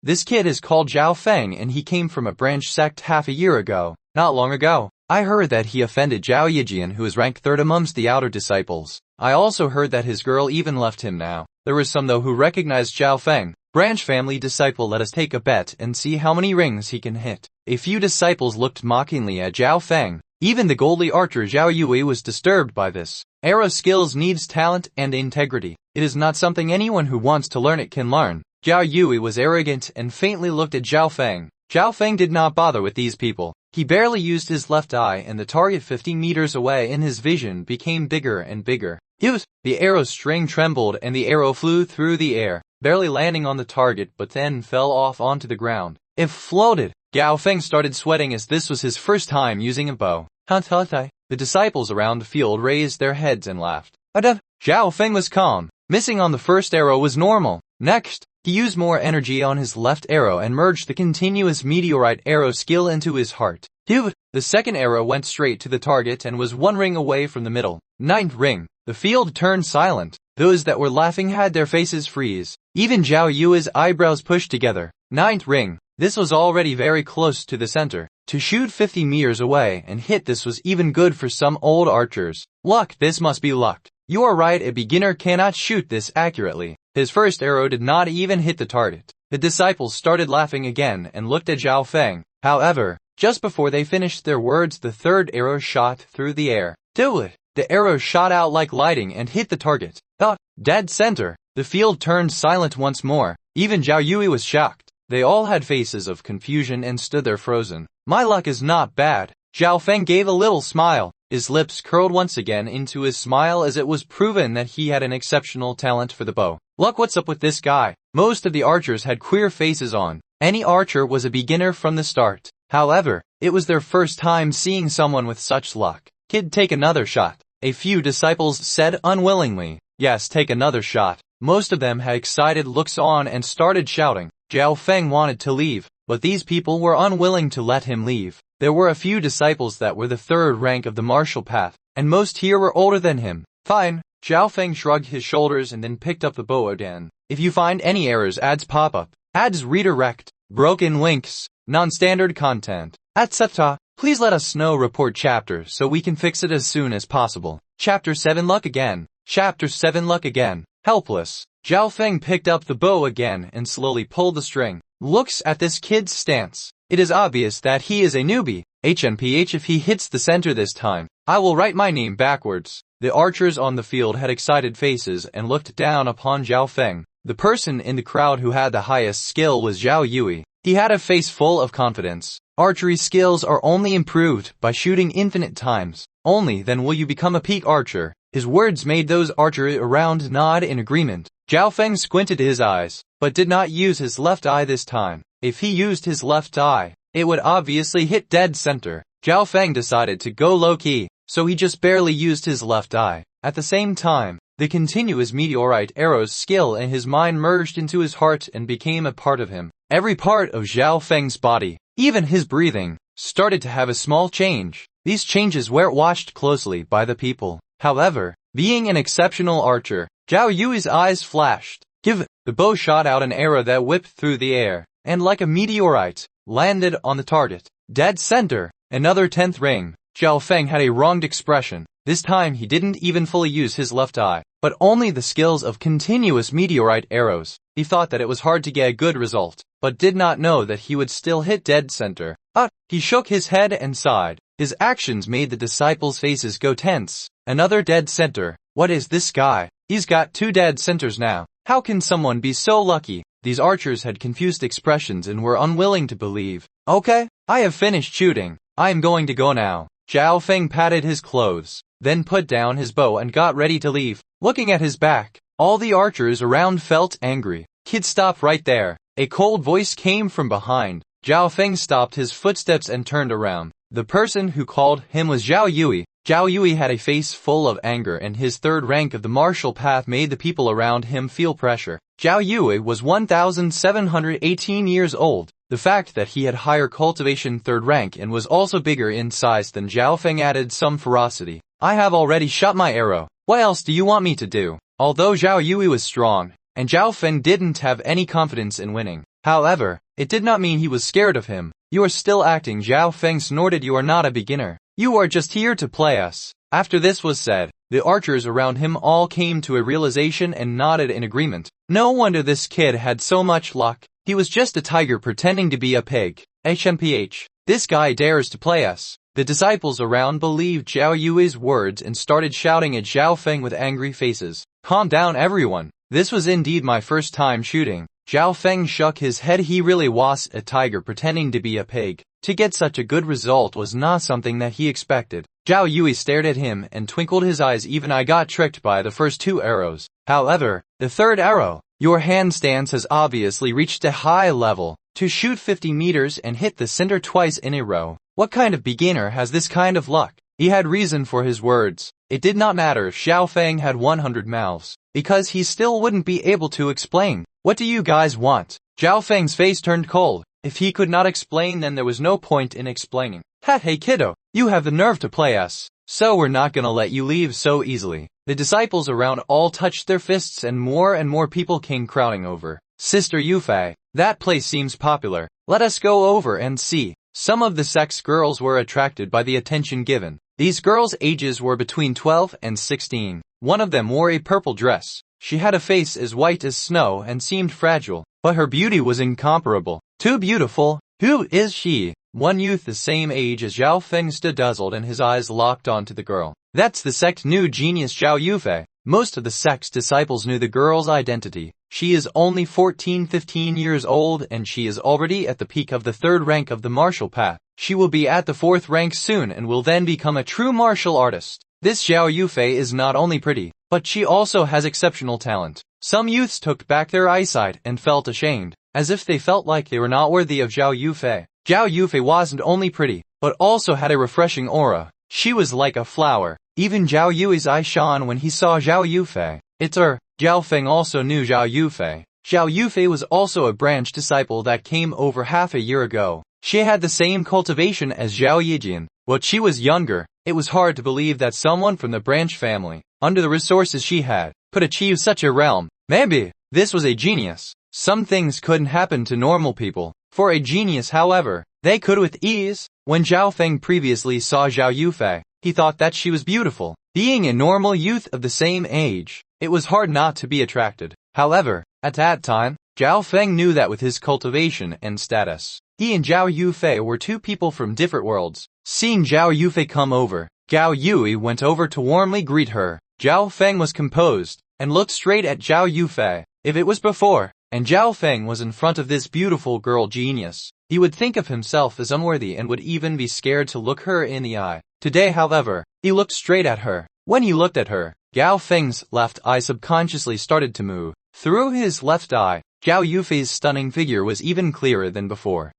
This kid is called Zhao Feng and he came from a branch sect half a year ago. Not long ago, I heard that he offended Zhao Yijian, who is ranked 3rd amongst the outer disciples. I also heard that his girl even left him now. There were some though who recognized Zhao Feng. Branch family disciple, let us take a bet and see how many rings he can hit. A few disciples looked mockingly at Zhao Feng. Even the godly archer Zhao Yui was disturbed by this. Arrow skills needs talent and integrity. It is not something anyone who wants to learn it can learn. Zhao Yui was arrogant and faintly looked at Zhao Feng. Zhao Feng did not bother with these people. He barely used his left eye and the target 50 meters away in his vision became bigger and bigger. The arrow string trembled and the arrow flew through the air, barely landing on the target but then fell off onto the ground. It floated. Zhao Feng started sweating as this was his first time using a bow. The disciples around the field raised their heads and laughed. Zhao Feng was calm. Missing on the first arrow was normal. Next, he used more energy on his left arrow and merged the continuous meteorite arrow skill into his heart. The second arrow went straight to the target and was one ring away from the middle. Ninth ring. The field turned silent. Those that were laughing had their faces freeze. Even Zhao Yui's eyebrows pushed together. Ninth ring. This was already very close to the center. To shoot 50 meters away and hit this was even good for some old archers. Luck, this must be luck. You are right, a beginner cannot shoot this accurately. His first arrow did not even hit the target. The disciples started laughing again and looked at Zhao Feng. However, just before they finished their words, the third arrow shot through the air. The arrow shot out like lightning and hit the target. Dead center. The field turned silent once more. Even Zhao Yui was shocked. They all had faces of confusion and stood there frozen. My luck is not bad. Zhao Feng gave a little smile. His lips curled once again into his smile as it was proven that he had an exceptional talent for the bow. Look, what's up with this guy? Most of the archers had queer faces on. Any archer was a beginner from the start. However, it was their first time seeing someone with such luck. Kid, take another shot. A few disciples said unwillingly. Yes, take another shot. Most of them had excited looks on and started shouting. Zhao Feng wanted to leave, but these people were unwilling to let him leave. There were a few disciples that were the third rank of the martial path, and most here were older than him. Fine. Zhao Feng shrugged his shoulders and then picked up the bow again. If you find any errors, ads pop up. Ads redirect. Broken links. Non-standard content. Etc. Please let us know. Report chapter so we can fix it as soon as possible. Chapter 7 Luck again. Chapter 7 Luck again. Helpless. Zhao Feng picked up the bow again and slowly pulled the string. Looks at this kid's stance. It is obvious that he is a newbie. HNPH, if he hits the center this time, I will write my name backwards. The archers on the field had excited faces and looked down upon Zhao Feng. The person in the crowd who had the highest skill was Zhao Yui. He had a face full of confidence. Archery skills are only improved by shooting infinite times. Only then will you become a peak archer. His words made those archers around nod in agreement. Zhao Feng squinted his eyes, but did not use his left eye this time. If he used his left eye, it would obviously hit dead center. Zhao Feng decided to go low-key, so he just barely used his left eye. At the same time, the continuous meteorite arrow's skill in his mind merged into his heart and became a part of him. Every part of Zhao Feng's body, even his breathing, started to have a small change. These changes were watched closely by the people. However, being an exceptional archer, Zhao Yui's eyes flashed. The bow shot out an arrow that whipped through the air, and like a meteorite, landed on the target. Dead center. Another 10th ring. Zhao Feng had a wronged expression. This time he didn't even fully use his left eye, but only the skills of continuous meteorite arrows. He thought that it was hard to get a good result, but did not know that he would still hit dead center. He shook his head and sighed. His actions made the disciples' faces go tense. Another dead center. What is this guy? He's got 2 dead centers now. How can someone be so lucky? These archers had confused expressions and were unwilling to believe. Okay, I have finished shooting. I am going to go now. Zhao Feng patted his clothes, then put down his bow and got ready to leave. Looking at his back, all the archers around felt angry. Kid, stop right there. A cold voice came from behind. Zhao Feng stopped his footsteps and turned around. The person who called him was Zhao Yui. Zhao Yui had a face full of anger, and his third rank of the martial path made the people around him feel pressure. Zhao Yui was 1,718 years old. The fact that he had higher cultivation third rank and was also bigger in size than Zhao Feng added some ferocity. I have already shot my arrow. What else do you want me to do? Although Zhao Yui was strong, and Zhao Feng didn't have any confidence in winning. However, it did not mean he was scared of him. You are still acting, Zhao Feng snorted. You are not a beginner. You are just here to play us. After this was said, the archers around him all came to a realization and nodded in agreement. No wonder this kid had so much luck. He was just a tiger pretending to be a pig. HNPH. This guy dares to play us. The disciples around believed Zhao Yui's words and started shouting at Zhao Feng with angry faces. Calm down, everyone. This was indeed my first time shooting. Zhao Feng shook his head. He really was a tiger pretending to be a pig. To get such a good result was not something that he expected. Zhao Yui stared at him and twinkled his eyes. Even I got tricked by the first 2 arrows. However, the third arrow, your handstance has obviously reached a high level. To shoot 50 meters and hit the center twice in a row. What kind of beginner has this kind of luck? He had reason for his words. It did not matter if Zhao Feng had 100 mouths, because he still wouldn't be able to explain. What do you guys want? Zhao Feng's face turned cold. If he could not explain, then there was no point in explaining. Hey kiddo, you have the nerve to play us, so we're not gonna let you leave so easily. The disciples around all touched their fists and more people came crowding over. Sister Yufei, that place seems popular. Let us go over and see. Some of the sect's girls were attracted by the attention given. These girls' ages were between 12 and 16. One of them wore a purple dress. She had a face as white as snow and seemed fragile, but her beauty was incomparable. Too beautiful. Who is she? One youth the same age as Zhao Feng stood dazzled and his eyes locked onto the girl. That's the sect new genius Zhao Yufei. Most of the sect's disciples knew the girl's identity. She is only 14-15 years old and she is already at the peak of the 3rd rank of the martial path. She will be at the 4th rank soon and will then become a true martial artist. This Zhao Yufei is not only pretty, but she also has exceptional talent. Some youths took back their eyesight and felt ashamed, as if they felt like they were not worthy of Zhao Yufei. Zhao Yufei wasn't only pretty, but also had a refreshing aura. She was like a flower. Even Zhao Yui's eye shone when he saw Zhao Yufei. It's her. Zhao Feng also knew Zhao Yufei. Zhao Yufei was also a branch disciple that came over half a year ago. She had the same cultivation as Zhao Yijian, but she was younger. It was hard to believe that someone from the branch family, under the resources she had, could achieve such a realm. Maybe this was a genius. Some things couldn't happen to normal people. For a genius, however, they could with ease. When Zhao Feng previously saw Zhao Yufei, he thought that she was beautiful. Being a normal youth of the same age, it was hard not to be attracted. However, at that time, Zhao Feng knew that with his cultivation and status, he and Zhao Yufei were two people from different worlds. Seeing Zhao Yufei come over, Zhao Yui went over to warmly greet her. Zhao Feng was composed and looked straight at Zhao Yufei. If it was before, and Zhao Feng was in front of this beautiful girl genius, he would think of himself as unworthy and would even be scared to look her in the eye. Today, however, he looked straight at her. When he looked at her, Zhao Feng's left eye subconsciously started to move. Through his left eye, Zhao Yufei's stunning figure was even clearer than before.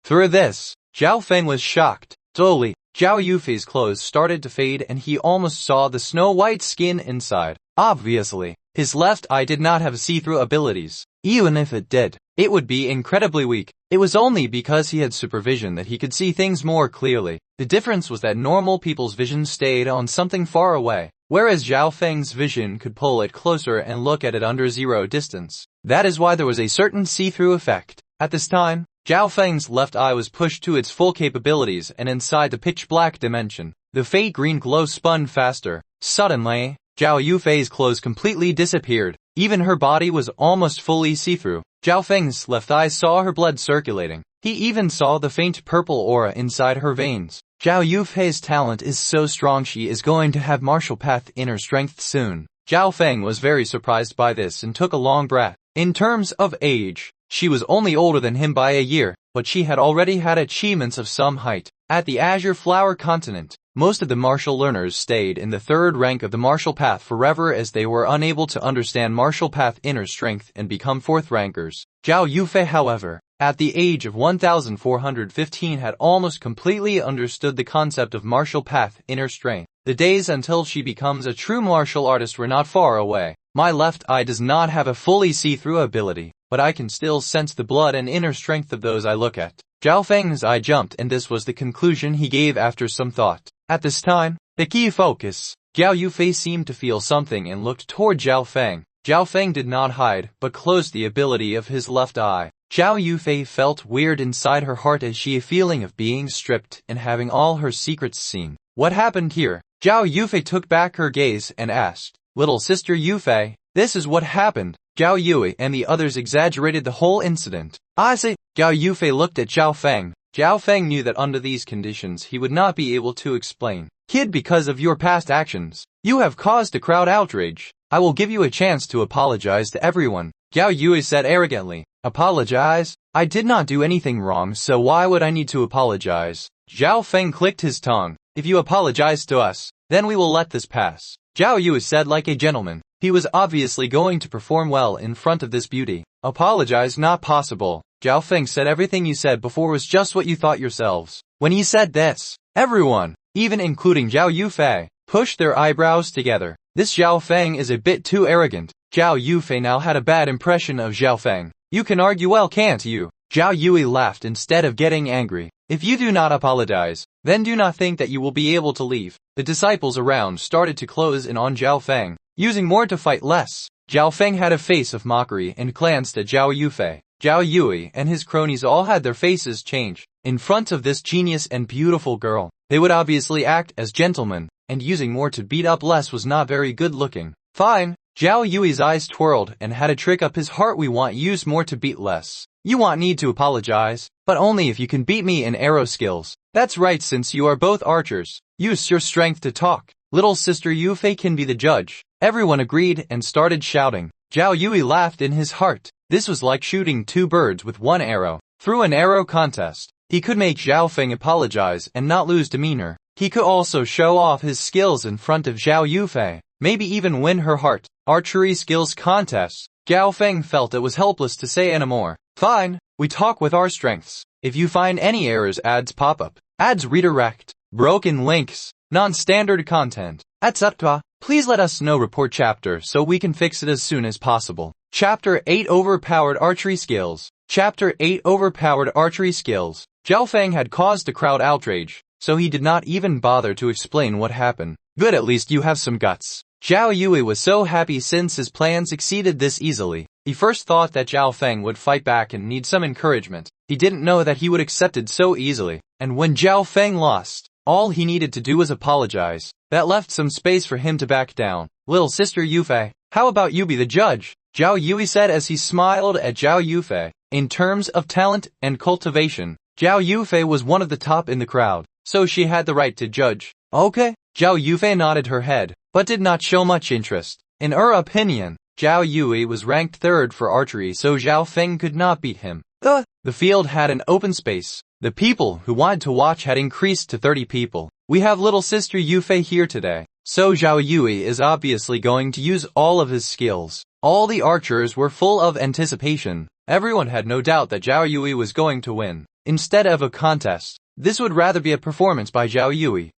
Through this, Zhao Feng was shocked. Slowly, Zhao Yufei's clothes started to fade and he almost saw the snow-white skin inside. Obviously, his left eye did not have see-through abilities. Even if it did, it would be incredibly weak. It was only because he had supervision that he could see things more clearly. The difference was that normal people's vision stayed on something far away, whereas Zhao Feng's vision could pull it closer and look at it under 0 distance. That is why there was a certain see-through effect. At this time, Zhao Feng's left eye was pushed to its full capabilities and inside the pitch-black dimension, the faint green glow spun faster. Suddenly, Zhao Yufei's clothes completely disappeared. Even her body was almost fully see-through. Zhao Feng's left eye saw her blood circulating. He even saw the faint purple aura inside her veins. Zhao Yufei's talent is so strong, she is going to have martial path inner strength soon. Zhao Feng was very surprised by this and took a long breath. In terms of age, she was only older than him by a year, but she had already had achievements of some height. At the Azure Flower Continent, most of the martial learners stayed in the 3rd rank of the martial path forever as they were unable to understand martial path inner strength and become 4th rankers. Zhao Yufei, however, at the age of 1415 had almost completely understood the concept of martial path inner strength. The days until she becomes a true martial artist were not far away. My left eye does not have a fully see-through ability, but I can still sense the blood and inner strength of those I look at. Zhao Feng's eye jumped and this was the conclusion he gave after some thought. At this time, the key focus. Zhao Yufei seemed to feel something and looked toward Zhao Feng. Zhao Feng did not hide, but closed the ability of his left eye. Zhao Yufei felt weird inside her heart as she a feeling of being stripped and having all her secrets seen. What happened here? Zhao Yufei took back her gaze and asked, "Little sister Yufei, this is what happened." Zhao Yui and the others exaggerated the whole incident. I see. Zhao Yufei looked at Zhao Feng. Zhao Feng knew that under these conditions he would not be able to explain. Kid, because of your past actions, you have caused a crowd outrage. I will give you a chance to apologize to everyone. Zhao Yui said arrogantly. Apologize? I did not do anything wrong, so why would I need to apologize? Zhao Feng clicked his tongue. If you apologize to us, then we will let this pass. Zhao Yui said like a gentleman. He was obviously going to perform well in front of this beauty. Apologize? Not possible. Zhao Feng said everything you said before was just what you thought yourselves. When he said this, everyone, even including Zhao Yufei, pushed their eyebrows together. This Zhao Feng is a bit too arrogant. Zhao Yufei now had a bad impression of Zhao Feng. You can argue well, can't you? Zhao Yui laughed instead of getting angry. If you do not apologize, then do not think that you will be able to leave. The disciples around started to close in on Zhao Feng, using more to fight less. Zhao Feng had a face of mockery and glanced at Zhao Yufei. Zhao Yui and his cronies all had their faces change. In front of this genius and beautiful girl, they would obviously act as gentlemen, and using more to beat up less was not very good looking. Fine. Zhao Yui's eyes twirled and had a trick up his heart. We want use more to beat less. You want need to apologize, but only if you can beat me in arrow skills. That's right, since you are both archers. Use your strength to talk. Little sister Yufei can be the judge. Everyone agreed and started shouting. Zhao Yui laughed in his heart. This was like shooting two birds with one arrow. Through an arrow contest, he could make Zhao Feng apologize and not lose demeanor. He could also show off his skills in front of Zhao Yufei, maybe even win her heart. Archery skills contests. Zhao Feng felt it was helpless to say anymore. Fine, we talk with our strengths. If you find any errors, ads pop up. Ads redirect. Broken links. Non-standard content. Etc. Please let us know. Report chapter so we can fix it as soon as possible. Chapter 8 Overpowered Archery Skills. Chapter 8 Overpowered Archery Skills. Zhao Feng had caused the crowd outrage, so he did not even bother to explain what happened. Good, at least you have some guts. Zhao Yui was so happy since his plan succeeded this easily. He first thought that Zhao Feng would fight back and need some encouragement. He didn't know that he would accept it so easily. And when Zhao Feng lost, all he needed to do was apologize. That left some space for him to back down. Little sister Yufei, how about you be the judge? Zhao Yui said as he smiled at Zhao Yufei. In terms of talent and cultivation, Zhao Yufei was one of the top in the crowd, so she had the right to judge. Okay. Zhao Yufei nodded her head, but did not show much interest. In her opinion, Zhao Yui was ranked 3rd for archery, so Zhao Feng could not beat him. The field had an open space. The people who wanted to watch had increased to 30 people. We have little sister Yufei here today, so Zhao Yui is obviously going to use all of his skills. All the archers were full of anticipation. Everyone had no doubt that Zhao Yui was going to win. Instead of a contest, this would rather be a performance by Zhao Yui.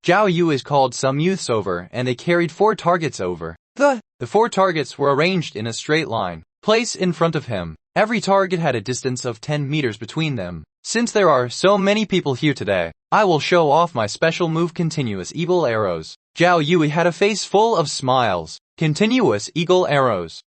Zhao Yui called some youths over and they carried 4 targets over. The 4 targets were arranged in a straight line, placed in front of him. Every target had a distance of 10 meters between them. Since there are so many people here today, I will show off my special move, continuous eagle arrows. Zhao Yui had a face full of smiles. Continuous eagle arrows.